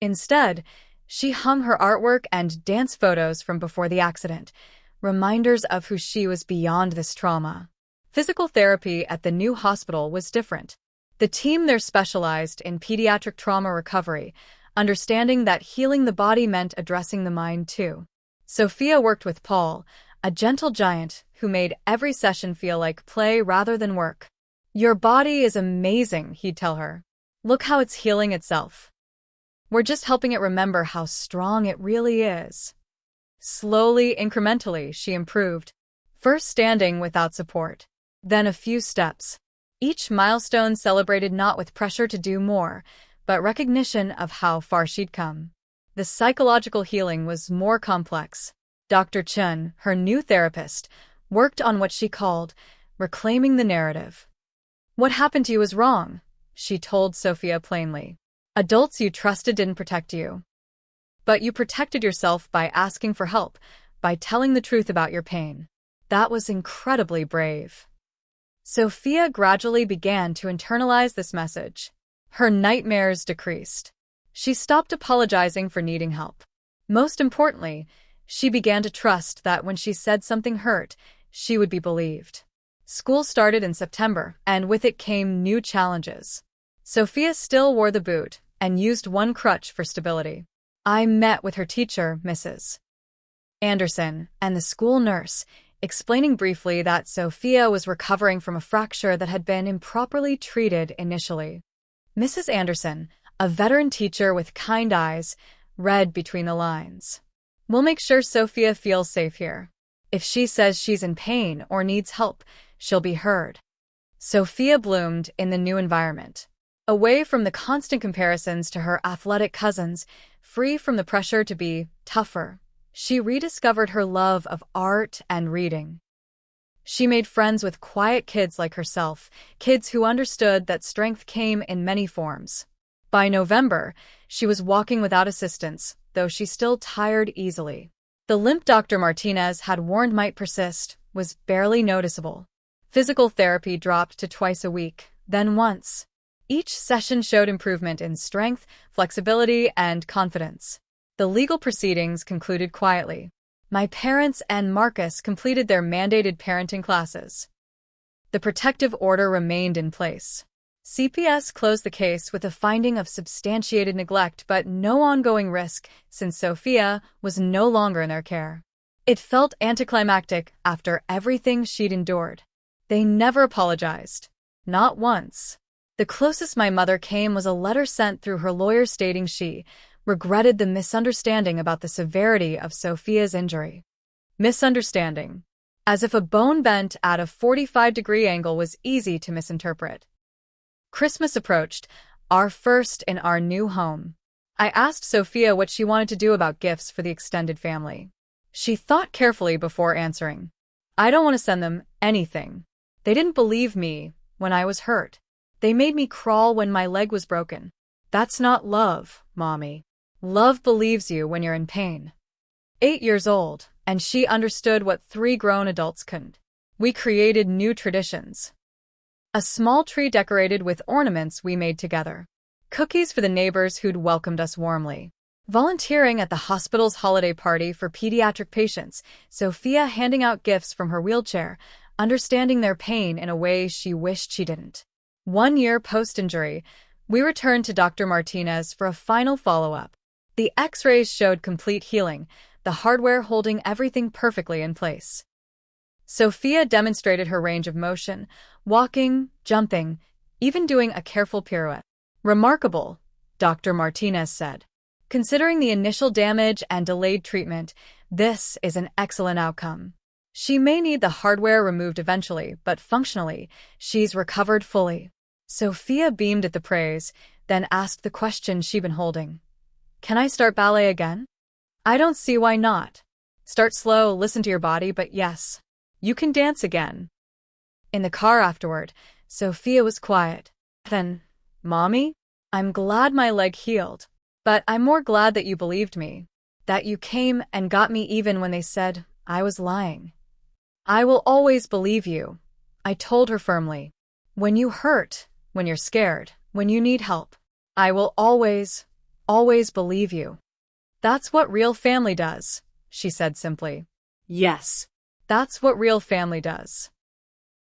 Instead, she hung her artwork and dance photos from before the accident, reminders of who she was beyond this trauma. Physical therapy at the new hospital was different. The team there specialized in pediatric trauma recovery, understanding that healing the body meant addressing the mind too. Sophia worked with Paul, a gentle giant who made every session feel like play rather than work. "Your body is amazing," he'd tell her. "Look how it's healing itself. We're just helping it remember how strong it really is." Slowly, incrementally, she improved. First standing without support. Then a few steps. Each milestone celebrated not with pressure to do more, but recognition of how far she'd come. The psychological healing was more complex. Dr. Chun, her new therapist, worked on what she called reclaiming the narrative. "What happened to you was wrong," she told Sophia plainly. "Adults you trusted didn't protect you. But you protected yourself by asking for help, by telling the truth about your pain. That was incredibly brave." Sophia gradually began to internalize this message. Her nightmares decreased. She stopped apologizing for needing help. Most importantly, she began to trust that when she said something hurt, she would be believed. School started in September, and with it came new challenges. Sophia still wore the boot, and used one crutch for stability. I met with her teacher, Mrs. Anderson, and the school nurse, explaining briefly that Sophia was recovering from a fracture that had been improperly treated initially. Mrs. Anderson, a veteran teacher with kind eyes, read between the lines. "We'll make sure Sophia feels safe here. If she says she's in pain or needs help, she'll be heard." Sophia bloomed in the new environment. Away from the constant comparisons to her athletic cousins, free from the pressure to be tougher, she rediscovered her love of art and reading. She made friends with quiet kids like herself, kids who understood that strength came in many forms. By November, she was walking without assistance, though she still tired easily. The limp Dr. Martinez had warned might persist was barely noticeable. Physical therapy dropped to twice a week, then once. Each session showed improvement in strength, flexibility, and confidence. The legal proceedings concluded quietly. My parents and Marcus completed their mandated parenting classes. The protective order remained in place. CPS closed the case with a finding of substantiated neglect but no ongoing risk since Sophia was no longer in their care. It felt anticlimactic after everything she'd endured. They never apologized. Not once. The closest my mother came was a letter sent through her lawyer stating she regretted the misunderstanding about the severity of Sophia's injury. Misunderstanding. As if a bone bent at a 45-degree angle was easy to misinterpret. Christmas approached, our first in our new home. I asked Sophia what she wanted to do about gifts for the extended family. She thought carefully before answering. I don't want to send them anything. They didn't believe me when I was hurt. They made me crawl when my leg was broken. That's not love, Mommy. Love believes you when you're in pain. 8 years old, and she understood what 3 grown adults couldn't. We created new traditions. A small tree decorated with ornaments we made together. Cookies for the neighbors who'd welcomed us warmly. Volunteering at the hospital's holiday party for pediatric patients, Sophia handing out gifts from her wheelchair, understanding their pain in a way she wished she didn't. 1 year post-injury, we returned to Dr. Martinez for a final follow-up. The X-rays showed complete healing, the hardware holding everything perfectly in place. Sophia demonstrated her range of motion, walking, jumping, even doing a careful pirouette. Remarkable, Dr. Martinez said. Considering the initial damage and delayed treatment, this is an excellent outcome. She may need the hardware removed eventually, but functionally, she's recovered fully. Sophia beamed at the praise, then asked the question she'd been holding. Can I start ballet again? I don't see why not. Start slow, listen to your body, but yes, you can dance again. In the car afterward, Sophia was quiet. Then, Mommy, I'm glad my leg healed, but I'm more glad that you believed me, that you came and got me even when they said I was lying. I will always believe you, I told her firmly. When you hurt, when you're scared, when you need help, I will always believe you. That's what real family does, she said simply. Yes. That's what real family does.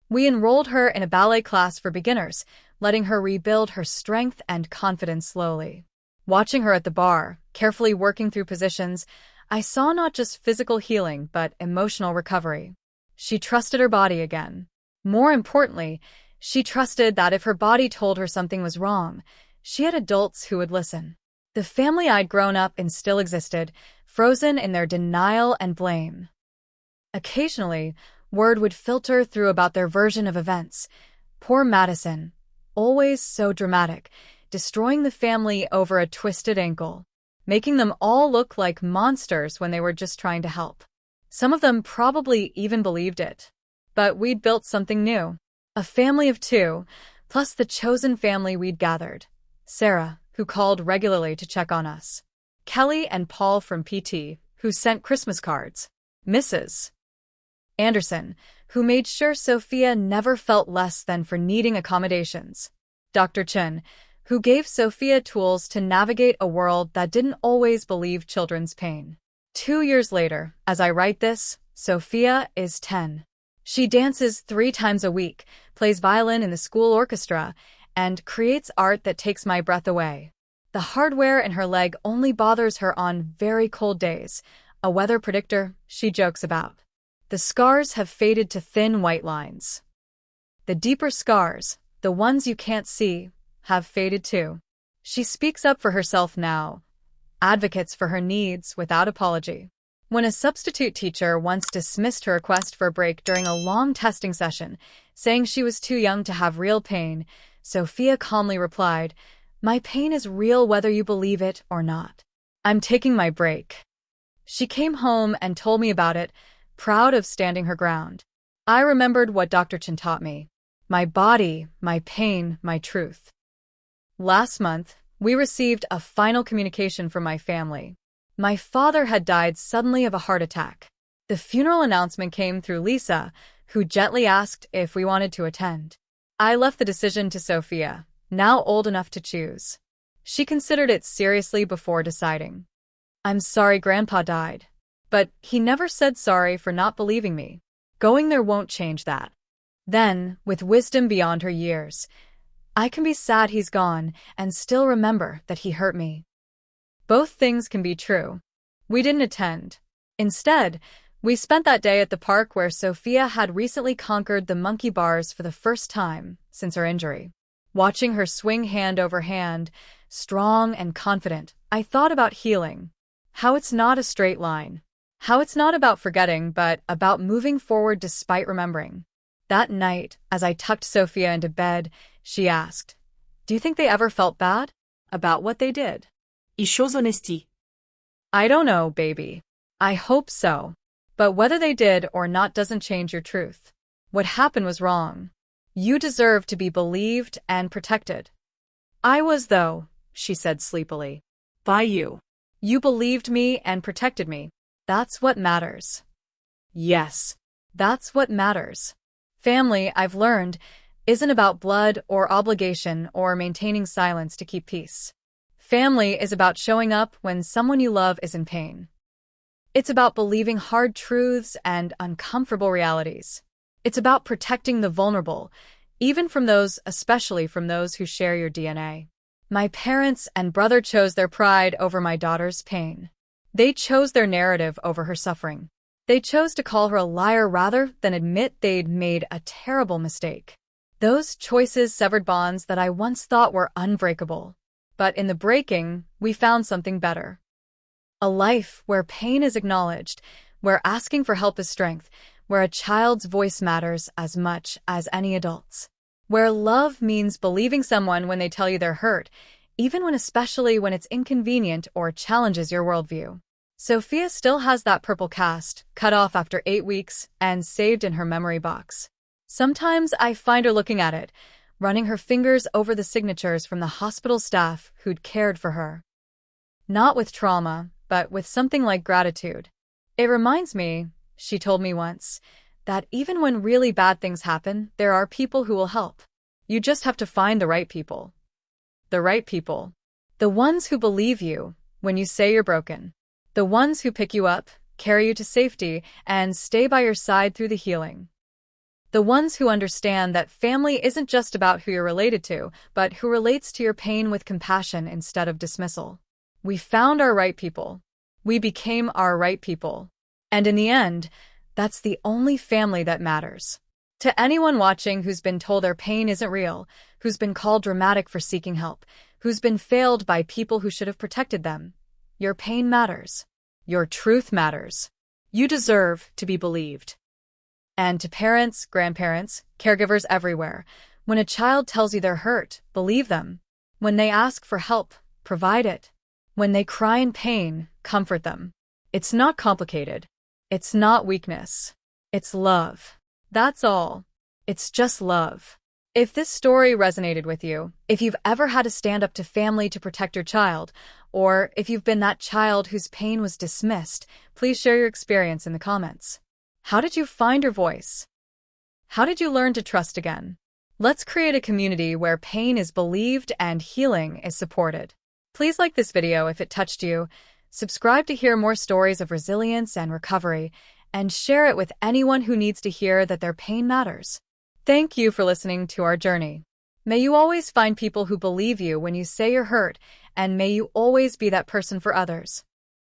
We enrolled her in a ballet class for beginners, letting her rebuild her strength and confidence slowly. Watching her at the bar, carefully working through positions, I saw not just physical healing but emotional recovery. She trusted her body again. More importantly, she trusted that if her body told her something was wrong, she had adults who would listen. The family I'd grown up in still existed, frozen in their denial and blame. Occasionally, word would filter through about their version of events. Poor Madison, always so dramatic, destroying the family over a twisted ankle, making them all look like monsters when they were just trying to help. Some of them probably even believed it. But we'd built something new. A family of 2, plus the chosen family we'd gathered. Sarah, who called regularly to check on us. Kelly and Paul from PT, who sent Christmas cards. Mrs. Anderson, who made sure Sophia never felt less than for needing accommodations. Dr. Chen, who gave Sophia tools to navigate a world that didn't always believe children's pain. 2 years later, as I write this, Sophia is 10. She dances 3 times a week, plays violin in the school orchestra, and creates art that takes my breath away. The hardware in her leg only bothers her on very cold days, a weather predictor she jokes about. The scars have faded to thin white lines. The deeper scars, the ones you can't see, have faded too. She speaks up for herself now, advocates for her needs without apology. When a substitute teacher once dismissed her request for a break during a long testing session, saying she was too young to have real pain, Sophia calmly replied, "My pain is real whether you believe it or not. I'm taking my break." She came home and told me about it, proud of standing her ground. I remembered what Dr. Chen taught me. My body, my pain, my truth. Last month, we received a final communication from my family. My father had died suddenly of a heart attack. The funeral announcement came through Lisa, who gently asked if we wanted to attend. I left the decision to Sophia, now old enough to choose. She considered it seriously before deciding. "I'm sorry Grandpa died. But he never said sorry for not believing me. Going there won't change that." Then, with wisdom beyond her years, "I can be sad he's gone and still remember that he hurt me." Both things can be true. We didn't attend. Instead, we spent that day at the park where Sophia had recently conquered the monkey bars for the first time since her injury. Watching her swing hand over hand, strong and confident, I thought about healing. How it's not a straight line. How it's not about forgetting, but about moving forward despite remembering. That night, as I tucked Sophia into bed, she asked, "Do you think they ever felt bad about what they did?" I chose honesty. "I don't know, baby. I hope so. But whether they did or not doesn't change your truth. What happened was wrong. You deserve to be believed and protected." "I was, though," she said sleepily. By you. "You believed me and protected me. That's what matters." Yes, that's what matters. Family, I've learned, isn't about blood or obligation or maintaining silence to keep peace. Family is about showing up when someone you love is in pain. It's about believing hard truths and uncomfortable realities. It's about protecting the vulnerable, even from those, especially from those who share your DNA. My parents and brother chose their pride over my daughter's pain. They chose their narrative over her suffering. They chose to call her a liar rather than admit they'd made a terrible mistake. Those choices severed bonds that I once thought were unbreakable. But in the breaking, we found something better. A life where pain is acknowledged, where asking for help is strength, where a child's voice matters as much as any adult's. Where love means believing someone when they tell you they're hurt, especially when it's inconvenient or challenges your worldview. Sophia still has that purple cast, cut off after 8 weeks and saved in her memory box. Sometimes I find her looking at it, running her fingers over the signatures from the hospital staff who'd cared for her. Not with trauma, but with something like gratitude. "It reminds me," she told me once, "that even when really bad things happen, there are people who will help. You just have to find the right people." The right people. The ones who believe you when you say you're broken. The ones who pick you up, carry you to safety, and stay by your side through the healing. The ones who understand that family isn't just about who you're related to, but who relates to your pain with compassion instead of dismissal. We found our right people. We became our right people. And in the end, that's the only family that matters. To anyone watching who's been told their pain isn't real, who's been called dramatic for seeking help, who's been failed by people who should have protected them, your pain matters. Your truth matters. You deserve to be believed. And to parents, grandparents, caregivers everywhere, when a child tells you they're hurt, believe them. When they ask for help, provide it. When they cry in pain, comfort them. It's not complicated. It's not weakness. It's love. That's all. It's just love. If this story resonated with you, if you've ever had to stand up to family to protect your child, or if you've been that child whose pain was dismissed, please share your experience in the comments. How did you find your voice? How did you learn to trust again? Let's create a community where pain is believed and healing is supported. Please like this video if it touched you, subscribe to hear more stories of resilience and recovery, and share it with anyone who needs to hear that their pain matters. Thank you for listening to our journey. May you always find people who believe you when you say you're hurt, and may you always be that person for others.